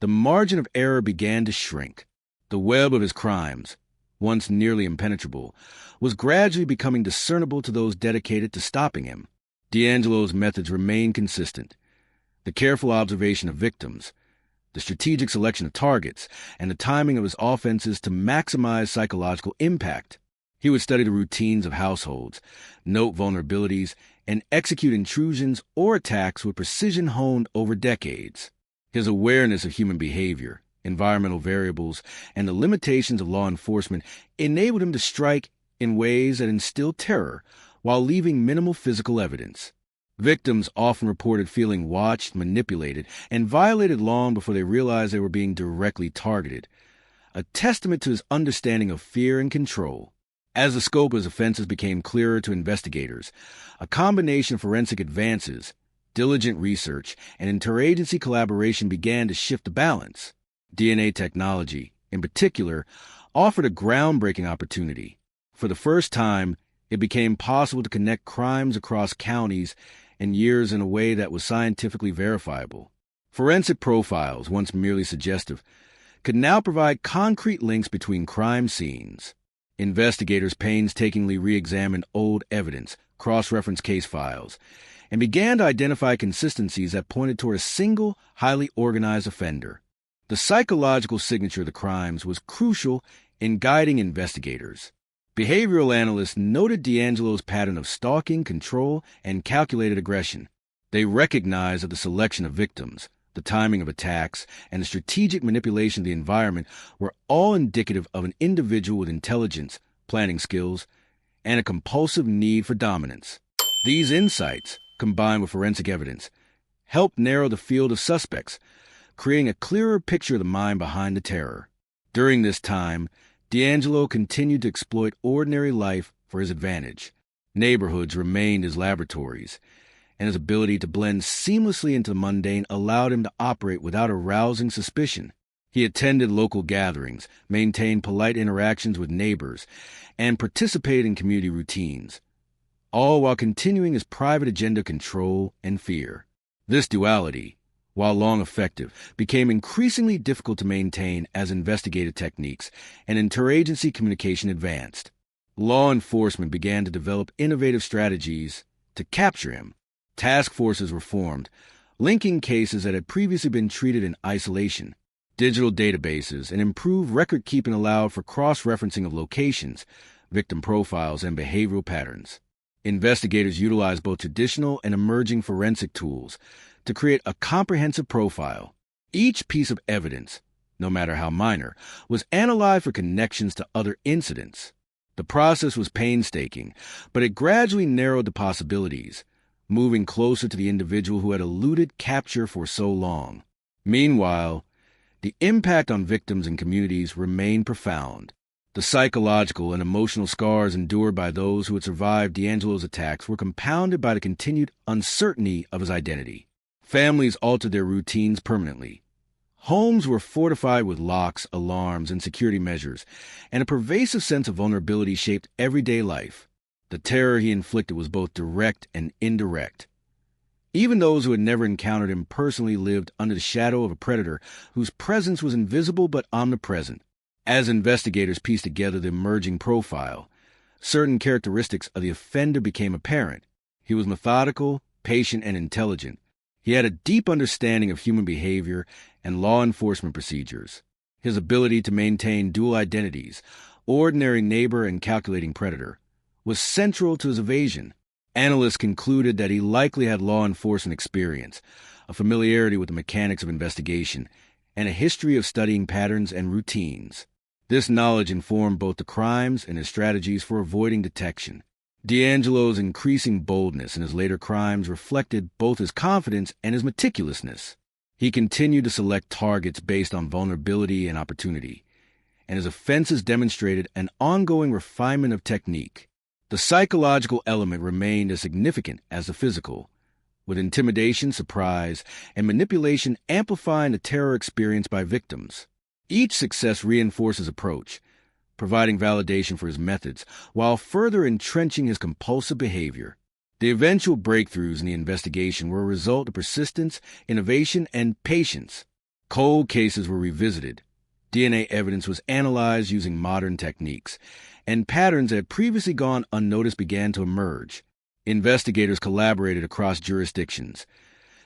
S1: the margin of error began to shrink. The web of his crimes, once nearly impenetrable, was gradually becoming discernible to those dedicated to stopping him. DeAngelo's methods remained consistent. The careful observation of victims, the strategic selection of targets, and the timing of his offenses to maximize psychological impact. He would study the routines of households, note vulnerabilities, and execute intrusions or attacks with precision honed over decades. His awareness of human behavior, environmental variables, and the limitations of law enforcement enabled him to strike in ways that instilled terror while leaving minimal physical evidence. Victims often reported feeling watched, manipulated, and violated long before they realized they were being directly targeted, a testament to his understanding of fear and control. As the scope of his offenses became clearer to investigators, a combination of forensic advances, diligent research, and interagency collaboration began to shift the balance. DNA technology, in particular, offered a groundbreaking opportunity. For the first time, it became possible to connect crimes across counties and years in a way that was scientifically verifiable. Forensic profiles, once merely suggestive, could now provide concrete links between crime scenes. Investigators painstakingly re-examined old evidence, cross-referenced case files, and began to identify consistencies that pointed toward a single, highly organized offender. The psychological signature of the crimes was crucial in guiding investigators. Behavioral analysts noted DeAngelo's pattern of stalking, control, and calculated aggression. They recognized that the selection of victims, the timing of attacks, and the strategic manipulation of the environment were all indicative of an individual with intelligence, planning skills, and a compulsive need for dominance. These insights, combined with forensic evidence, helped narrow the field of suspects, creating a clearer picture of the mind behind the terror. During this time, DeAngelo continued to exploit ordinary life for his advantage. Neighborhoods remained his laboratories, and his ability to blend seamlessly into the mundane allowed him to operate without arousing suspicion. He attended local gatherings, maintained polite interactions with neighbors, and participated in community routines, all while continuing his private agenda of control and fear. This duality, while long effective, became increasingly difficult to maintain as investigative techniques and interagency communication advanced. Law enforcement began to develop innovative strategies to capture him. Task forces were formed, linking cases that had previously been treated in isolation. Digital databases and improved record-keeping allowed for cross-referencing of locations, victim profiles, and behavioral patterns. Investigators utilized both traditional and emerging forensic tools to create a comprehensive profile. Each piece of evidence, no matter how minor, was analyzed for connections to other incidents. The process was painstaking, but it gradually narrowed the possibilities, moving closer to the individual who had eluded capture for so long. Meanwhile, the impact on victims and communities remained profound. The psychological and emotional scars endured by those who had survived DeAngelo's attacks were compounded by the continued uncertainty of his identity. Families altered their routines permanently. Homes were fortified with locks, alarms, and security measures, and a pervasive sense of vulnerability shaped everyday life. The terror he inflicted was both direct and indirect. Even those who had never encountered him personally lived under the shadow of a predator whose presence was invisible but omnipresent. As investigators pieced together the emerging profile, certain characteristics of the offender became apparent. He was methodical, patient, and intelligent. He had a deep understanding of human behavior and law enforcement procedures. His ability to maintain dual identities, ordinary neighbor and calculating predator, was central to his evasion. Analysts concluded that he likely had law enforcement experience, a familiarity with the mechanics of investigation, and a history of studying patterns and routines. This knowledge informed both the crimes and his strategies for avoiding detection. DeAngelo's increasing boldness in his later crimes reflected both his confidence and his meticulousness. He continued to select targets based on vulnerability and opportunity, and his offenses demonstrated an ongoing refinement of technique. The psychological element remained as significant as the physical, with intimidation, surprise, and manipulation amplifying the terror experienced by victims. Each success reinforced his approach, providing validation for his methods, while further entrenching his compulsive behavior. The eventual breakthroughs in the investigation were a result of persistence, innovation, and patience. Cold cases were revisited. DNA evidence was analyzed using modern techniques, and patterns that had previously gone unnoticed began to emerge. Investigators collaborated across jurisdictions,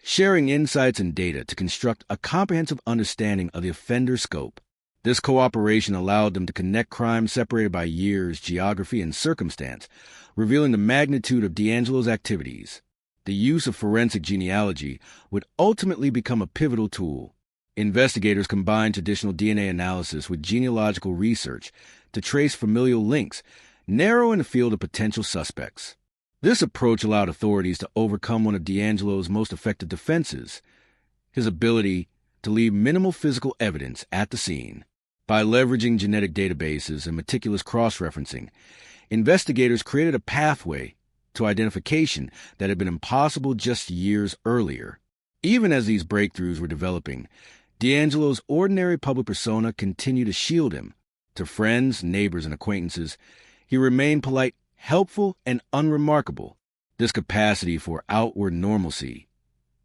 S1: sharing insights and data to construct a comprehensive understanding of the offender's scope. This cooperation allowed them to connect crimes separated by years, geography, and circumstance, revealing the magnitude of DeAngelo's activities. The use of forensic genealogy would ultimately become a pivotal tool. Investigators combined traditional DNA analysis with genealogical research to trace familial links, narrowing the field of potential suspects. This approach allowed authorities to overcome one of DeAngelo's most effective defenses, his ability to leave minimal physical evidence at the scene. By leveraging genetic databases and meticulous cross-referencing, investigators created a pathway to identification that had been impossible just years earlier. Even as these breakthroughs were developing, DeAngelo's ordinary public persona continued to shield him. To friends, neighbors, and acquaintances, he remained polite, helpful, and unremarkable. This capacity for outward normalcy,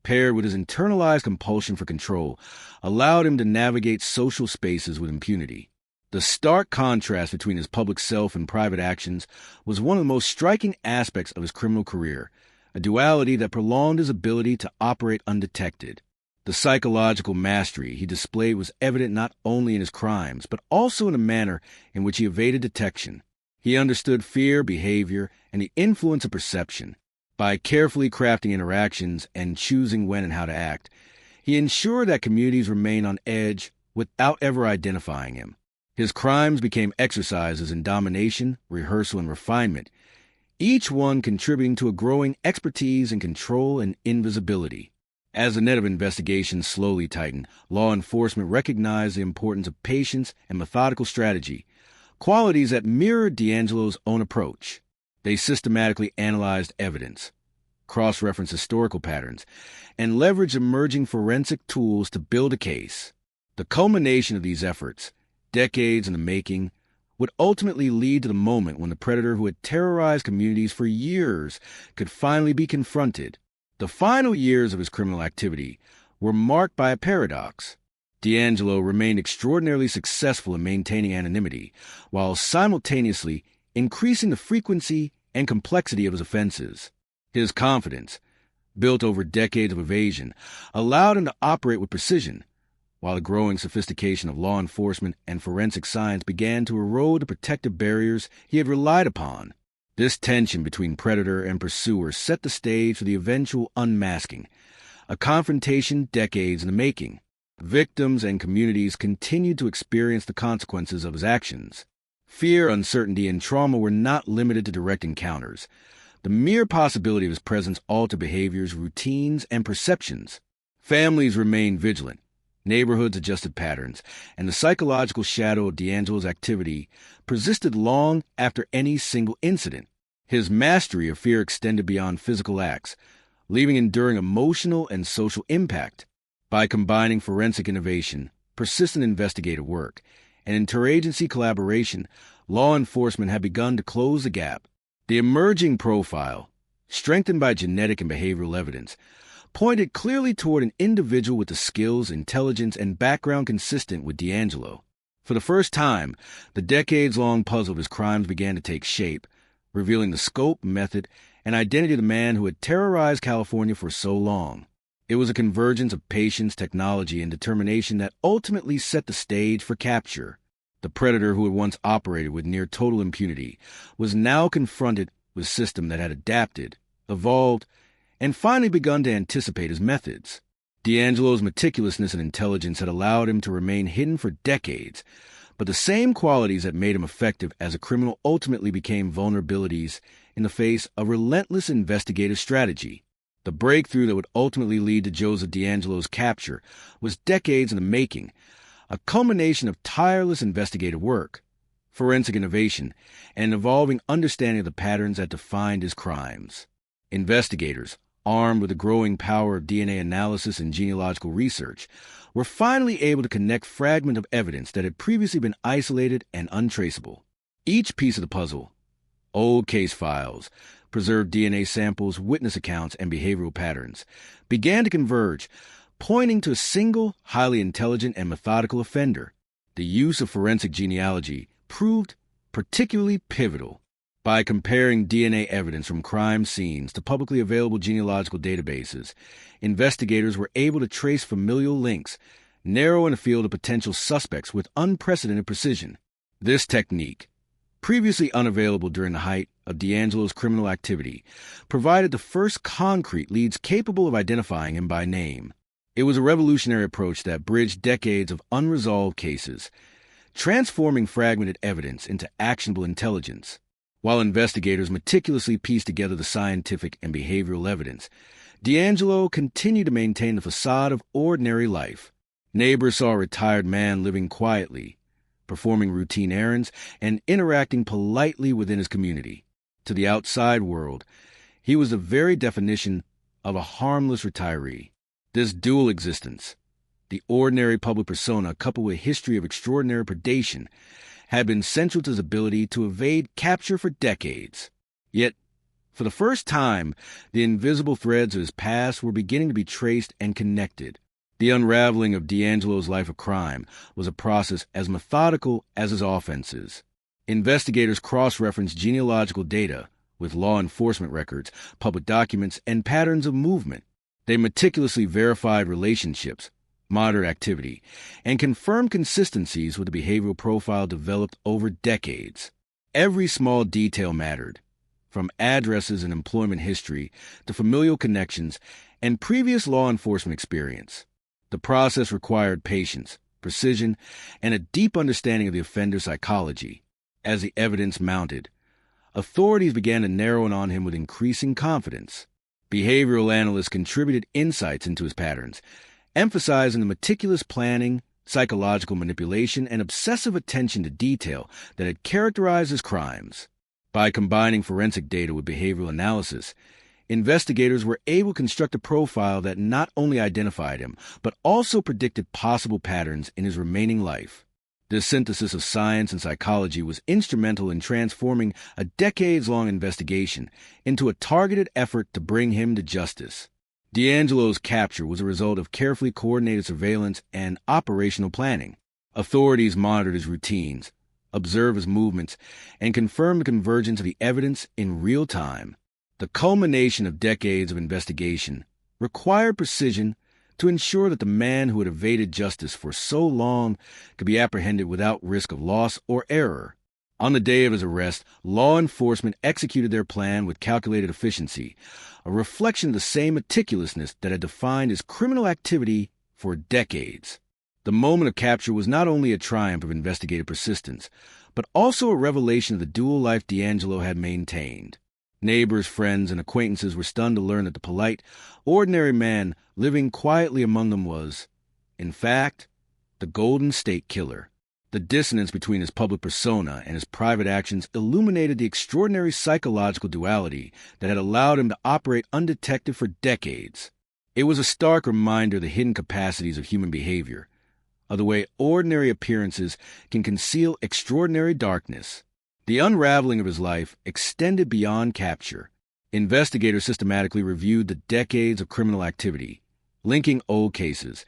S1: paired with his internalized compulsion for control, allowed him to navigate social spaces with impunity. The stark contrast between his public self and private actions was one of the most striking aspects of his criminal career, a duality that prolonged his ability to operate undetected. The psychological mastery he displayed was evident not only in his crimes, but also in the manner in which he evaded detection. He understood fear, behavior, and the influence of perception. By carefully crafting interactions and choosing when and how to act, he ensured that communities remained on edge without ever identifying him. His crimes became exercises in domination, rehearsal, and refinement, each one contributing to a growing expertise in control and invisibility. As the net of investigation slowly tightened, law enforcement recognized the importance of patience and methodical strategy, qualities that mirrored DeAngelo's own approach. They systematically analyzed evidence, cross-referenced historical patterns, and leveraged emerging forensic tools to build a case. The culmination of these efforts, decades in the making, would ultimately lead to the moment when the predator who had terrorized communities for years could finally be confronted. The final years of his criminal activity were marked by a paradox. DeAngelo remained extraordinarily successful in maintaining anonymity, while simultaneously increasing the frequency and complexity of his offenses. His confidence, built over decades of evasion, allowed him to operate with precision, while the growing sophistication of law enforcement and forensic science began to erode the protective barriers he had relied upon. This tension between predator and pursuer set the stage for the eventual unmasking, a confrontation decades in the making. Victims and communities continued to experience the consequences of his actions. Fear, uncertainty, and trauma were not limited to direct encounters. The mere possibility of his presence altered behaviors, routines, and perceptions. Families remained vigilant. Neighborhoods adjusted patterns, and the psychological shadow of DeAngelo's activity persisted long after any single incident. His mastery of fear extended beyond physical acts, leaving enduring emotional and social impact. By combining forensic innovation, persistent investigative work, and interagency collaboration, law enforcement had begun to close the gap. The emerging profile, strengthened by genetic and behavioral evidence, pointed clearly toward an individual with the skills, intelligence, and background consistent with DeAngelo. For the first time, the decades-long puzzle of his crimes began to take shape, revealing the scope, method, and identity of the man who had terrorized California for so long. It was a convergence of patience, technology, and determination that ultimately set the stage for capture. The predator who had once operated with near total impunity was now confronted with a system that had adapted, evolved, and finally begun to anticipate his methods. DeAngelo's meticulousness and intelligence had allowed him to remain hidden for decades, but the same qualities that made him effective as a criminal ultimately became vulnerabilities in the face of relentless investigative strategy. The breakthrough that would ultimately lead to Joseph DeAngelo's capture was decades in the making, a culmination of tireless investigative work, forensic innovation, and an evolving understanding of the patterns that defined his crimes. Investigators, armed with the growing power of DNA analysis and genealogical research, were finally able to connect fragments of evidence that had previously been isolated and untraceable. Each piece of the puzzle, old case files, preserved DNA samples, witness accounts, and behavioral patterns, began to converge, pointing to a single, highly intelligent and methodical offender. The use of forensic genealogy proved particularly pivotal. By comparing DNA evidence from crime scenes to publicly available genealogical databases, investigators were able to trace familial links, narrowing the field of potential suspects with unprecedented precision. This technique, previously unavailable during the height of DeAngelo's criminal activity, provided the first concrete leads capable of identifying him by name. It was a revolutionary approach that bridged decades of unresolved cases, transforming fragmented evidence into actionable intelligence. While investigators meticulously pieced together the scientific and behavioral evidence, DeAngelo continued to maintain the facade of ordinary life. Neighbors saw a retired man living quietly, performing routine errands, and interacting politely within his community. To the outside world, he was the very definition of a harmless retiree. This dual existence, the ordinary public persona coupled with a history of extraordinary predation, had been central to his ability to evade capture for decades. Yet, for the first time, the invisible threads of his past were beginning to be traced and connected. The unraveling of DeAngelo's life of crime was a process as methodical as his offenses. Investigators cross-referenced genealogical data with law enforcement records, public documents, and patterns of movement. They meticulously verified relationships, monitored activity, and confirmed consistencies with the behavioral profile developed over decades. Every small detail mattered, from addresses and employment history to familial connections and previous law enforcement experience. The process required patience, precision, and a deep understanding of the offender's psychology. As the evidence mounted, authorities began to narrow in on him with increasing confidence. Behavioral analysts contributed insights into his patterns, emphasizing the meticulous planning, psychological manipulation, and obsessive attention to detail that had characterized his crimes. By combining forensic data with behavioral analysis, investigators were able to construct a profile that not only identified him, but also predicted possible patterns in his remaining life. This synthesis of science and psychology was instrumental in transforming a decades-long investigation into a targeted effort to bring him to justice. DeAngelo's capture was a result of carefully coordinated surveillance and operational planning. Authorities monitored his routines, observed his movements, and confirmed the convergence of the evidence in real time. The culmination of decades of investigation required precision to ensure that the man who had evaded justice for so long could be apprehended without risk of loss or error. On the day of his arrest, law enforcement executed their plan with calculated efficiency, a reflection of the same meticulousness that had defined his criminal activity for decades. The moment of capture was not only a triumph of investigative persistence, but also a revelation of the dual life DeAngelo had maintained. Neighbors, friends, and acquaintances were stunned to learn that the polite, ordinary man living quietly among them was, in fact, the Golden State Killer. The dissonance between his public persona and his private actions illuminated the extraordinary psychological duality that had allowed him to operate undetected for decades. It was a stark reminder of the hidden capacities of human behavior, of the way ordinary appearances can conceal extraordinary darkness. The unraveling of his life extended beyond capture. Investigators systematically reviewed the decades of criminal activity, linking old cases,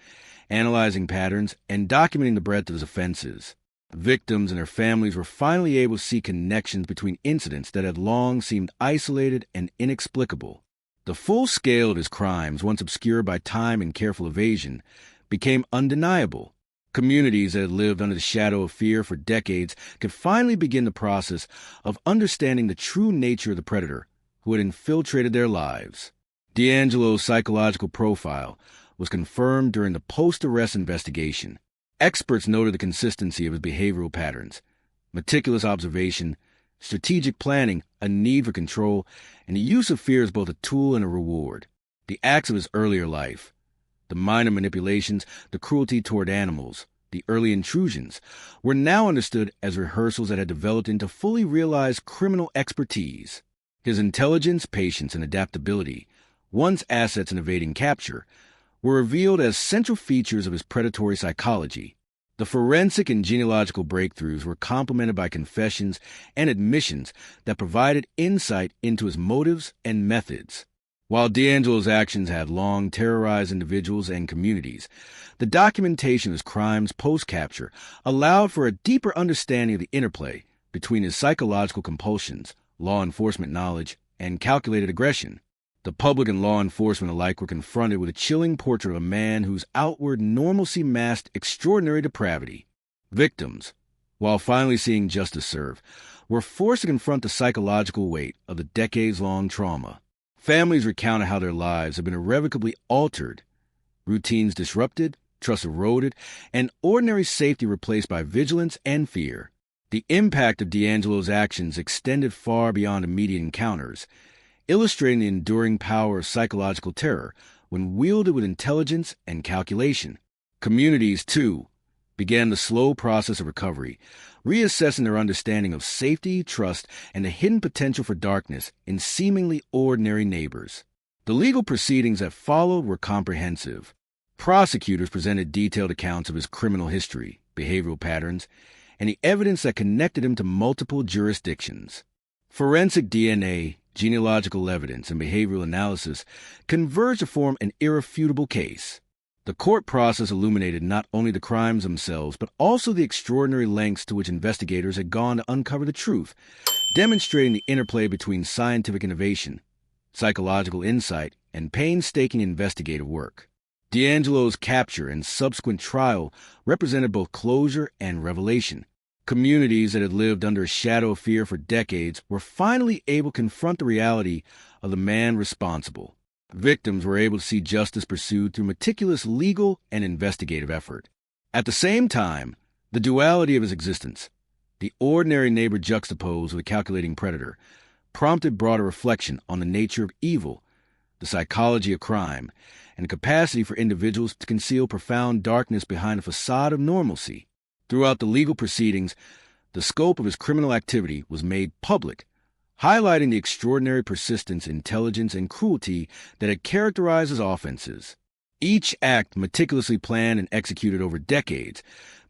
S1: analyzing patterns, and documenting the breadth of his offenses. Victims and their families were finally able to see connections between incidents that had long seemed isolated and inexplicable. The full scale of his crimes, once obscured by time and careful evasion, became undeniable. Communities that had lived under the shadow of fear for decades could finally begin the process of understanding the true nature of the predator who had infiltrated their lives. DeAngelo's psychological profile was confirmed during the post-arrest investigation. Experts noted the consistency of his behavioral patterns, meticulous observation, strategic planning, a need for control, and the use of fear as both a tool and a reward. The acts of his earlier life, the minor manipulations, the cruelty toward animals, the early intrusions, were now understood as rehearsals that had developed into fully realized criminal expertise. His intelligence, patience, and adaptability, once assets in evading capture, were revealed as central features of his predatory psychology. The forensic and genealogical breakthroughs were complemented by confessions and admissions that provided insight into his motives and methods. While DeAngelo's actions had long terrorized individuals and communities, the documentation of his crimes post-capture allowed for a deeper understanding of the interplay between his psychological compulsions, law enforcement knowledge, and calculated aggression. The public and law enforcement alike were confronted with a chilling portrait of a man whose outward normalcy masked extraordinary depravity. Victims, while finally seeing justice served, were forced to confront the psychological weight of the decades-long trauma. Families recounted how their lives had been irrevocably altered, routines disrupted, trust eroded, and ordinary safety replaced by vigilance and fear. The impact of DeAngelo's actions extended far beyond immediate encounters, illustrating the enduring power of psychological terror when wielded with intelligence and calculation. Communities, too, began the slow process of recovery, reassessing their understanding of safety, trust, and the hidden potential for darkness in seemingly ordinary neighbors. The legal proceedings that followed were comprehensive. Prosecutors presented detailed accounts of his criminal history, behavioral patterns, and the evidence that connected him to multiple jurisdictions. Forensic DNA, genealogical evidence, and behavioral analysis converged to form an irrefutable case. The court process illuminated not only the crimes themselves, but also the extraordinary lengths to which investigators had gone to uncover the truth, demonstrating the interplay between scientific innovation, psychological insight, and painstaking investigative work. DeAngelo's capture and subsequent trial represented both closure and revelation. Communities that had lived under a shadow of fear for decades were finally able to confront the reality of the man responsible. Victims were able to see justice pursued through meticulous legal and investigative effort. At the same time, the duality of his existence, the ordinary neighbor juxtaposed with a calculating predator, prompted broader reflection on the nature of evil, the psychology of crime, and the capacity for individuals to conceal profound darkness behind a facade of normalcy. Throughout the legal proceedings, the scope of his criminal activity was made public, highlighting the extraordinary persistence, intelligence, and cruelty that had characterized his offenses. Each act, meticulously planned and executed over decades,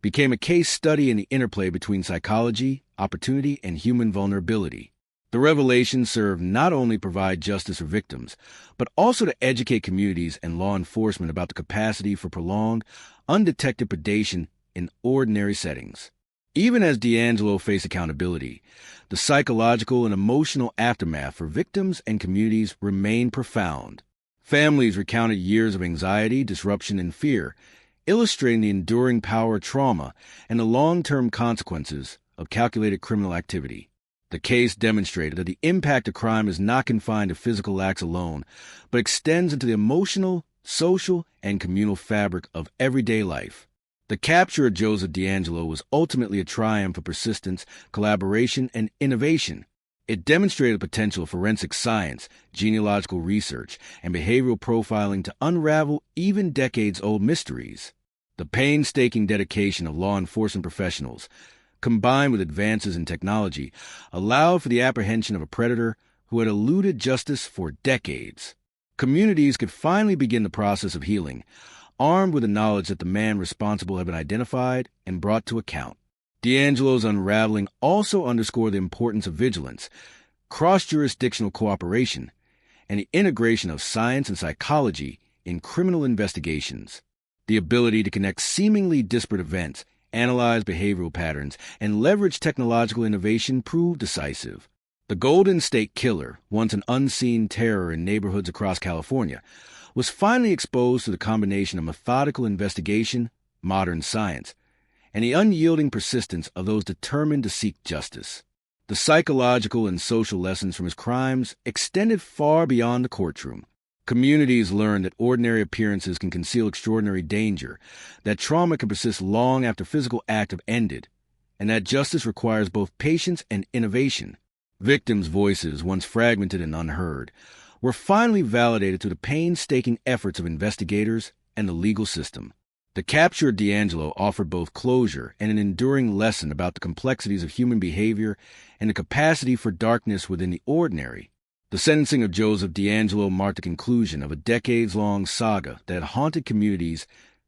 S1: became a case study in the interplay between psychology, opportunity, and human vulnerability. The revelations served not only to provide justice for victims, but also to educate communities and law enforcement about the capacity for prolonged, undetected predation in ordinary settings. Even as DeAngelo faced accountability, the psychological and emotional aftermath for victims and communities remained profound. Families recounted years of anxiety, disruption, and fear, illustrating the enduring power of trauma and the long-term consequences of calculated criminal activity. The case demonstrated that the impact of crime is not confined to physical acts alone, but extends into the emotional, social, and communal fabric of everyday life. The capture of Joseph DeAngelo was ultimately a triumph of persistence, collaboration, and innovation. It demonstrated the potential of forensic science, genealogical research, and behavioral profiling to unravel even decades-old mysteries. The painstaking dedication of law enforcement professionals, combined with advances in technology, allowed for the apprehension of a predator who had eluded justice for decades. Communities could finally begin the process of healing, armed with the knowledge that the man responsible had been identified and brought to account. DeAngelo's unraveling also underscored the importance of vigilance, cross-jurisdictional cooperation, and the integration of science and psychology in criminal investigations. The ability to connect seemingly disparate events, analyze behavioral patterns, and leverage technological innovation proved decisive. The Golden State Killer, once an unseen terror in neighborhoods across California, was finally exposed to the combination of methodical investigation, modern science, and the unyielding persistence of those determined to seek justice. The psychological and social lessons from his crimes extended far beyond the courtroom. Communities learned that ordinary appearances can conceal extraordinary danger, that trauma can persist long after physical act have ended, and that justice requires both patience and innovation. Victims' voices, once fragmented and unheard, were finally validated through the painstaking efforts of investigators and the legal system. The capture of DeAngelo offered both closure and an enduring lesson about the complexities of human behavior and the capacity for darkness within the ordinary. The sentencing of Joseph DeAngelo marked the conclusion of a decades-long saga that had haunted communities,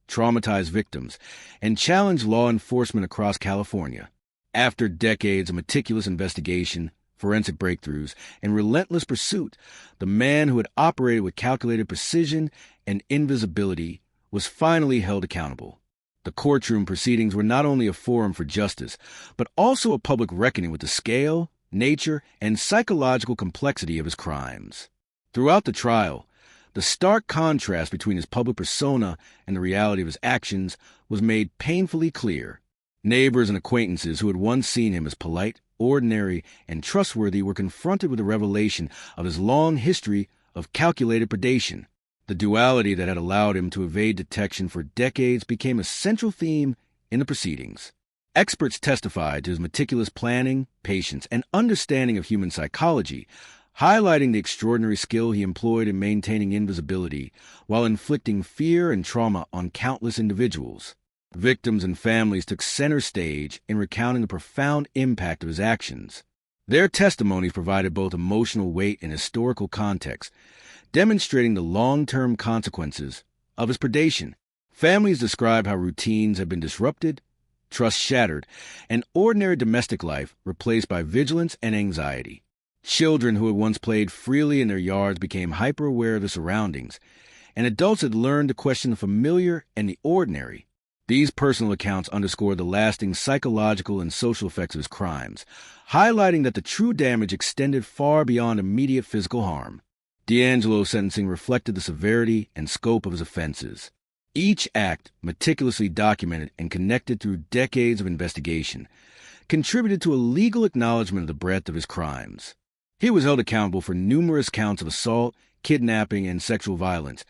S1: traumatized victims, and challenged law enforcement across California. After decades of meticulous investigation, forensic breakthroughs, and relentless pursuit, the man who had operated with calculated precision and invisibility was finally held accountable. The courtroom proceedings were not only a forum for justice, but also a public reckoning with the scale, nature, and psychological complexity of his crimes. Throughout the trial, the stark contrast between his public persona and the reality of his actions was made painfully clear. Neighbors and acquaintances who had once seen him as polite, ordinary, and trustworthy were confronted with the revelation of his long history of calculated predation. The duality that had allowed him to evade detection for decades became a central theme in the proceedings. Experts testified to his meticulous planning, patience, and understanding of human psychology, highlighting the extraordinary skill he employed in maintaining invisibility while inflicting fear and trauma on countless individuals. Victims and families took center stage in recounting the profound impact of his actions. Their testimonies provided both emotional weight and historical context, demonstrating the long-term consequences of his predation. Families described how routines had been disrupted, trust shattered, and ordinary domestic life replaced by vigilance and anxiety. Children who had once played freely in their yards became hyper-aware of their surroundings, and adults had learned to question the familiar and the ordinary. These personal accounts underscored the lasting psychological and social effects of his crimes, highlighting that the true damage extended far beyond immediate physical harm. DeAngelo's sentencing reflected the severity and scope of his offenses. Each act, meticulously documented and connected through decades of investigation, contributed to a legal acknowledgement of the breadth of his crimes. He was held accountable for numerous counts of assault, kidnapping, and sexual violence,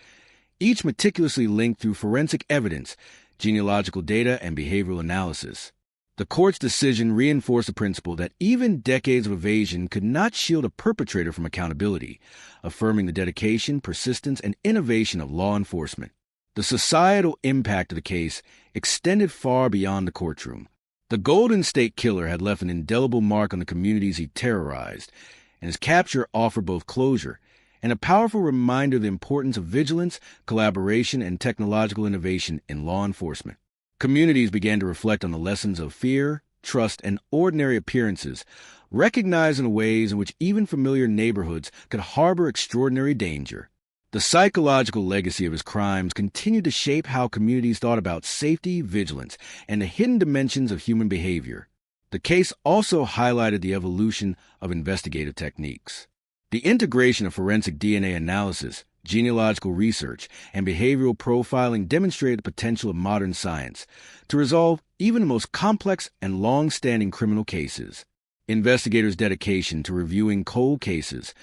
S1: each meticulously linked through forensic evidence, genealogical data, and behavioral analysis. The court's decision reinforced the principle that even decades of evasion could not shield a perpetrator from accountability, affirming the dedication, persistence, and innovation of law enforcement. The societal impact of the case extended far beyond the courtroom. The Golden State Killer had left an indelible mark on the communities he terrorized, and his capture offered both closure and a powerful reminder of the importance of vigilance, collaboration, and technological innovation in law enforcement. Communities began to reflect on the lessons of fear, trust, and ordinary appearances, recognizing the ways in which even familiar neighborhoods could harbor extraordinary danger. The psychological legacy of his crimes continued to shape how communities thought about safety, vigilance, and the hidden dimensions of human behavior. The case also highlighted the evolution of investigative techniques. The integration of forensic DNA analysis, genealogical research, and behavioral profiling demonstrated the potential of modern science to resolve even the most complex and long-standing criminal cases. Investigators' dedication to reviewing cold cases,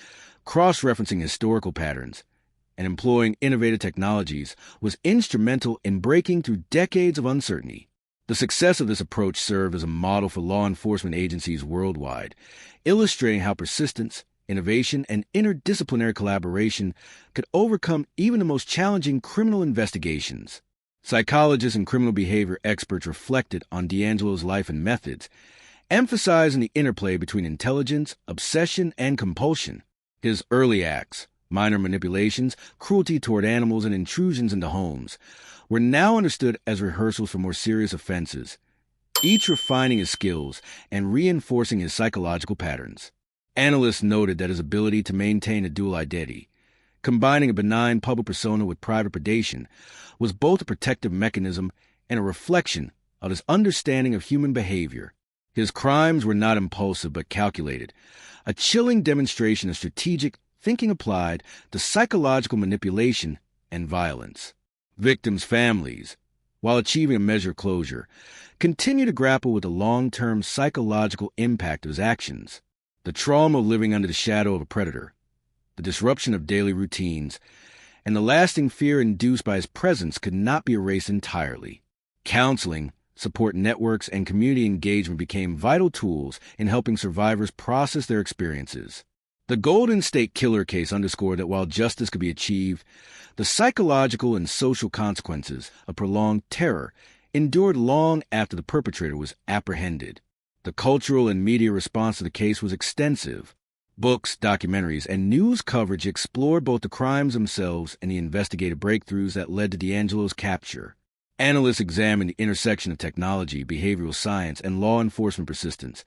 S1: cross-referencing historical patterns, and employing innovative technologies was instrumental in breaking through decades of uncertainty. The success of this approach served as a model for law enforcement agencies worldwide, illustrating how persistence, innovation, and interdisciplinary collaboration could overcome even the most challenging criminal investigations. Psychologists and criminal behavior experts reflected on DeAngelo's life and methods, emphasizing the interplay between intelligence, obsession, and compulsion. His early acts, minor manipulations, cruelty toward animals, and intrusions into homes, were now understood as rehearsals for more serious offenses, each refining his skills and reinforcing his psychological patterns. Analysts noted that his ability to maintain a dual identity, combining a benign public persona with private predation, was both a protective mechanism and a reflection of his understanding of human behavior. His crimes were not impulsive but calculated, a chilling demonstration of strategic thinking applied to psychological manipulation and violence. Victims' families, while achieving a measure of closure, continue to grapple with the long-term psychological impact of his actions. The trauma of living under the shadow of a predator, the disruption of daily routines, and the lasting fear induced by his presence could not be erased entirely. Counseling, support networks, and community engagement became vital tools in helping survivors process their experiences. The Golden State Killer case underscored that while justice could be achieved, the psychological and social consequences of prolonged terror endured long after the perpetrator was apprehended. The cultural and media response to the case was extensive. Books, documentaries, and news coverage explored both the crimes themselves and the investigative breakthroughs that led to DeAngelo's capture. Analysts examined the intersection of technology, behavioral science, and law enforcement persistence,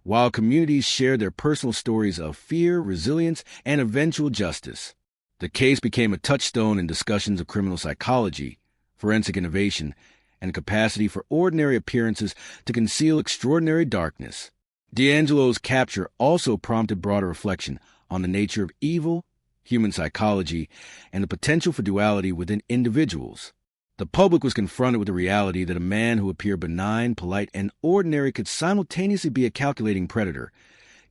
S1: while communities shared their personal stories of fear, resilience, and eventual justice. The case became a touchstone in discussions of criminal psychology, forensic innovation, and the capacity for ordinary appearances to conceal extraordinary darkness. DeAngelo's capture also prompted broader reflection on the nature of evil, human psychology, and the potential for duality within individuals. The public was confronted with the reality that a man who appeared benign, polite, and ordinary could simultaneously be a calculating predator,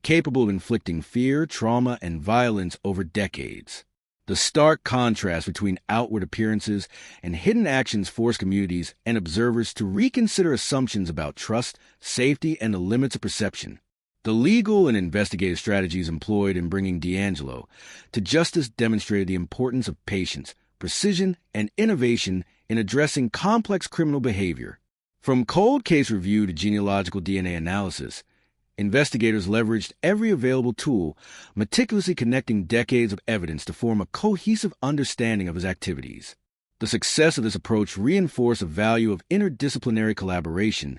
S1: capable of inflicting fear, trauma, and violence over decades. The The stark contrast between outward appearances and hidden actions forced communities and observers to reconsider assumptions about trust, safety, and the limits of perception. The legal and investigative strategies employed in bringing DeAngelo to justice demonstrated the importance of patience, precision, and innovation in addressing complex criminal behavior. From cold case review to genealogical DNA analysis, investigators leveraged every available tool, meticulously connecting decades of evidence to form a cohesive understanding of his activities. The success of this approach reinforced the value of interdisciplinary collaboration,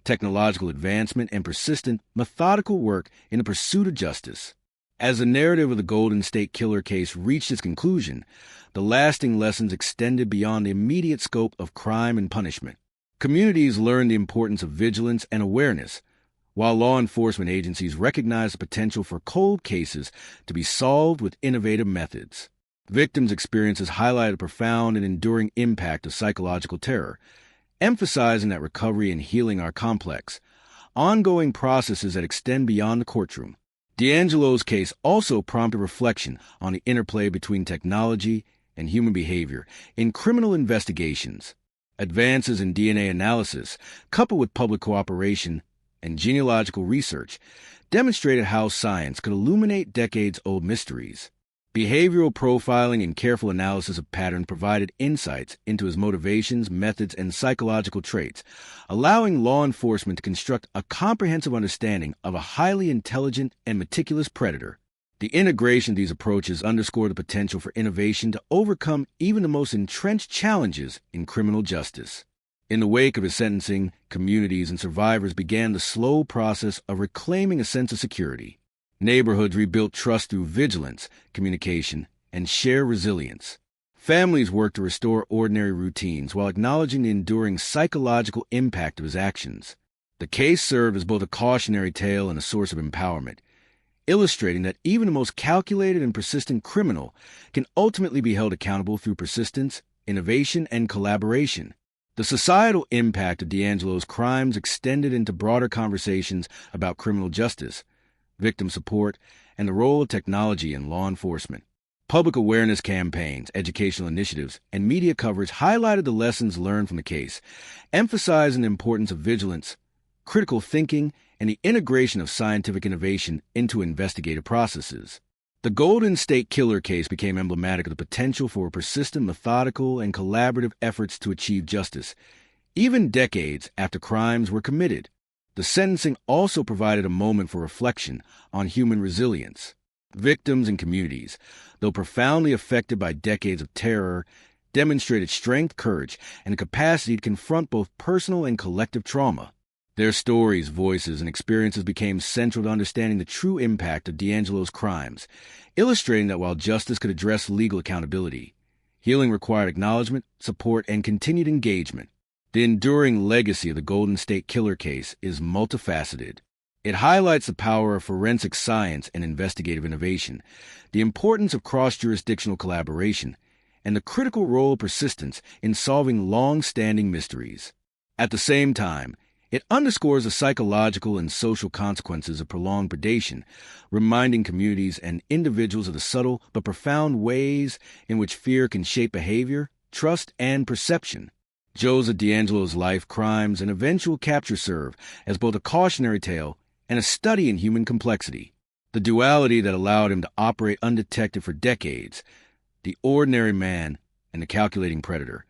S1: technological advancement, and persistent, methodical work in the pursuit of justice. As the narrative of the Golden State Killer case reached its conclusion, the lasting lessons extended beyond the immediate scope of crime and punishment. Communities learned the importance of vigilance and awareness, while law enforcement agencies recognized the potential for cold cases to be solved with innovative methods. Victims' experiences highlighted a profound and enduring impact of psychological terror, emphasizing that recovery and healing are complex, ongoing processes that extend beyond the courtroom. DeAngelo's case also prompted reflection on the interplay between technology and human behavior in criminal investigations. Advances in DNA analysis, coupled with public cooperation and genealogical research, demonstrated how science could illuminate decades-old mysteries. Behavioral profiling and careful analysis of patterns provided insights into his motivations, methods, and psychological traits, allowing law enforcement to construct a comprehensive understanding of a highly intelligent and meticulous predator. The integration of these approaches underscored the potential for innovation to overcome even the most entrenched challenges in criminal justice. In the wake of his sentencing, communities and survivors began the slow process of reclaiming a sense of security. Neighborhoods rebuilt trust through vigilance, communication, and shared resilience. Families worked to restore ordinary routines while acknowledging the enduring psychological impact of his actions. The case served as both a cautionary tale and a source of empowerment, illustrating that even the most calculated and persistent criminal can ultimately be held accountable through persistence, innovation, and collaboration. The societal impact of DeAngelo's crimes extended into broader conversations about criminal justice, victim support, and the role of technology in law enforcement. Public awareness campaigns, educational initiatives, and media coverage highlighted the lessons learned from the case, emphasizing the importance of vigilance, critical thinking, and the integration of scientific innovation into investigative processes. The Golden State Killer case became emblematic of the potential for persistent, methodical, and collaborative efforts to achieve justice, even decades after crimes were committed. The sentencing also provided a moment for reflection on human resilience. Victims and communities, though profoundly affected by decades of terror, demonstrated strength, courage, and a capacity to confront both personal and collective trauma. Their stories, voices, and experiences became central to understanding the true impact of DeAngelo's crimes, illustrating that while justice could address legal accountability, healing required acknowledgement, support, and continued engagement. The enduring legacy of the Golden State Killer case is multifaceted. It highlights the power of forensic science and investigative innovation, the importance of cross-jurisdictional collaboration, and the critical role of persistence in solving long-standing mysteries. At the same time, it underscores the psychological and social consequences of prolonged predation, reminding communities and individuals of the subtle but profound ways in which fear can shape behavior, trust, and perception. Joseph DeAngelo's life, crimes, and eventual capture serve as both a cautionary tale and a study in human complexity. The duality that allowed him to operate undetected for decades, the ordinary man and the calculating predator,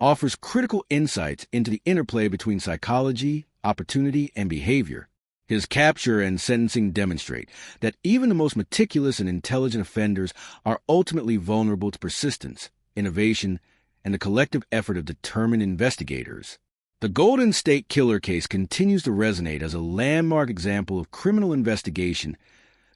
S1: offers critical insights into the interplay between psychology, opportunity, and behavior. His capture and sentencing demonstrate that even the most meticulous and intelligent offenders are ultimately vulnerable to persistence, innovation, and the collective effort of determined investigators. The Golden State Killer case continues to resonate as a landmark example of criminal investigation,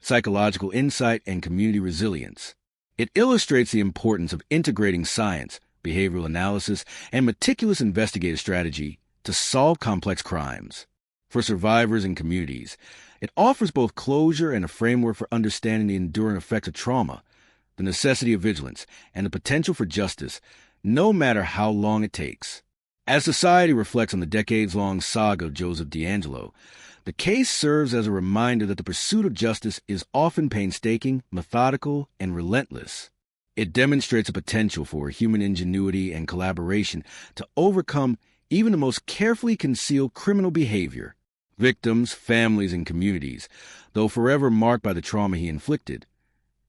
S1: psychological insight, and community resilience. It illustrates the importance of integrating science, behavioral analysis, and meticulous investigative strategy to solve complex crimes. For survivors and communities, it offers both closure and a framework for understanding the enduring effects of trauma, the necessity of vigilance, and the potential for justice, no matter how long it takes. As society reflects on the decades-long saga of Joseph DeAngelo, the case serves as a reminder that the pursuit of justice is often painstaking, methodical, and relentless. It demonstrates a potential for human ingenuity and collaboration to overcome even the most carefully concealed criminal behavior. Victims, families, and communities, though forever marked by the trauma he inflicted,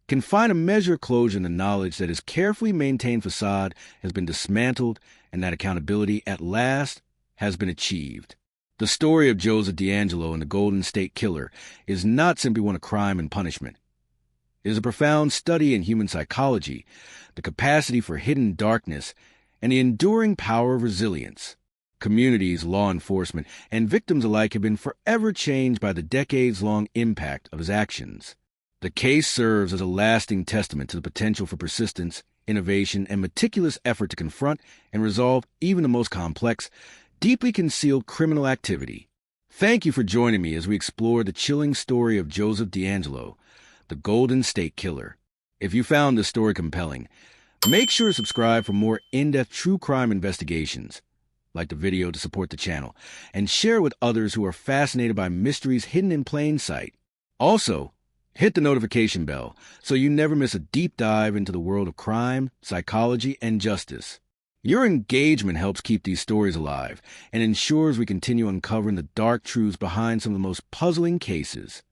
S1: can find a measure of closure in the knowledge that his carefully maintained facade has been dismantled and that accountability at last has been achieved. The story of Joseph DeAngelo and the Golden State Killer is not simply one of crime and punishment. It is a profound study in human psychology, the capacity for hidden darkness, and the enduring power of resilience. Communities, law enforcement, and victims alike have been forever changed by the decades-long impact of his actions. The case serves as a lasting testament to the potential for persistence, innovation, and meticulous effort to confront and resolve even the most complex, deeply concealed criminal activity. Thank you for joining me as we explore the chilling story of Joseph DeAngelo, the Golden State Killer. If you found this story compelling, make sure to subscribe for more in-depth true crime investigations. Like the video to support the channel, and share with others who are fascinated by mysteries hidden in plain sight. Also, hit the notification bell so you never miss a deep dive into the world of crime, psychology, and justice. Your engagement helps keep these stories alive and ensures we continue uncovering the dark truths behind some of the most puzzling cases.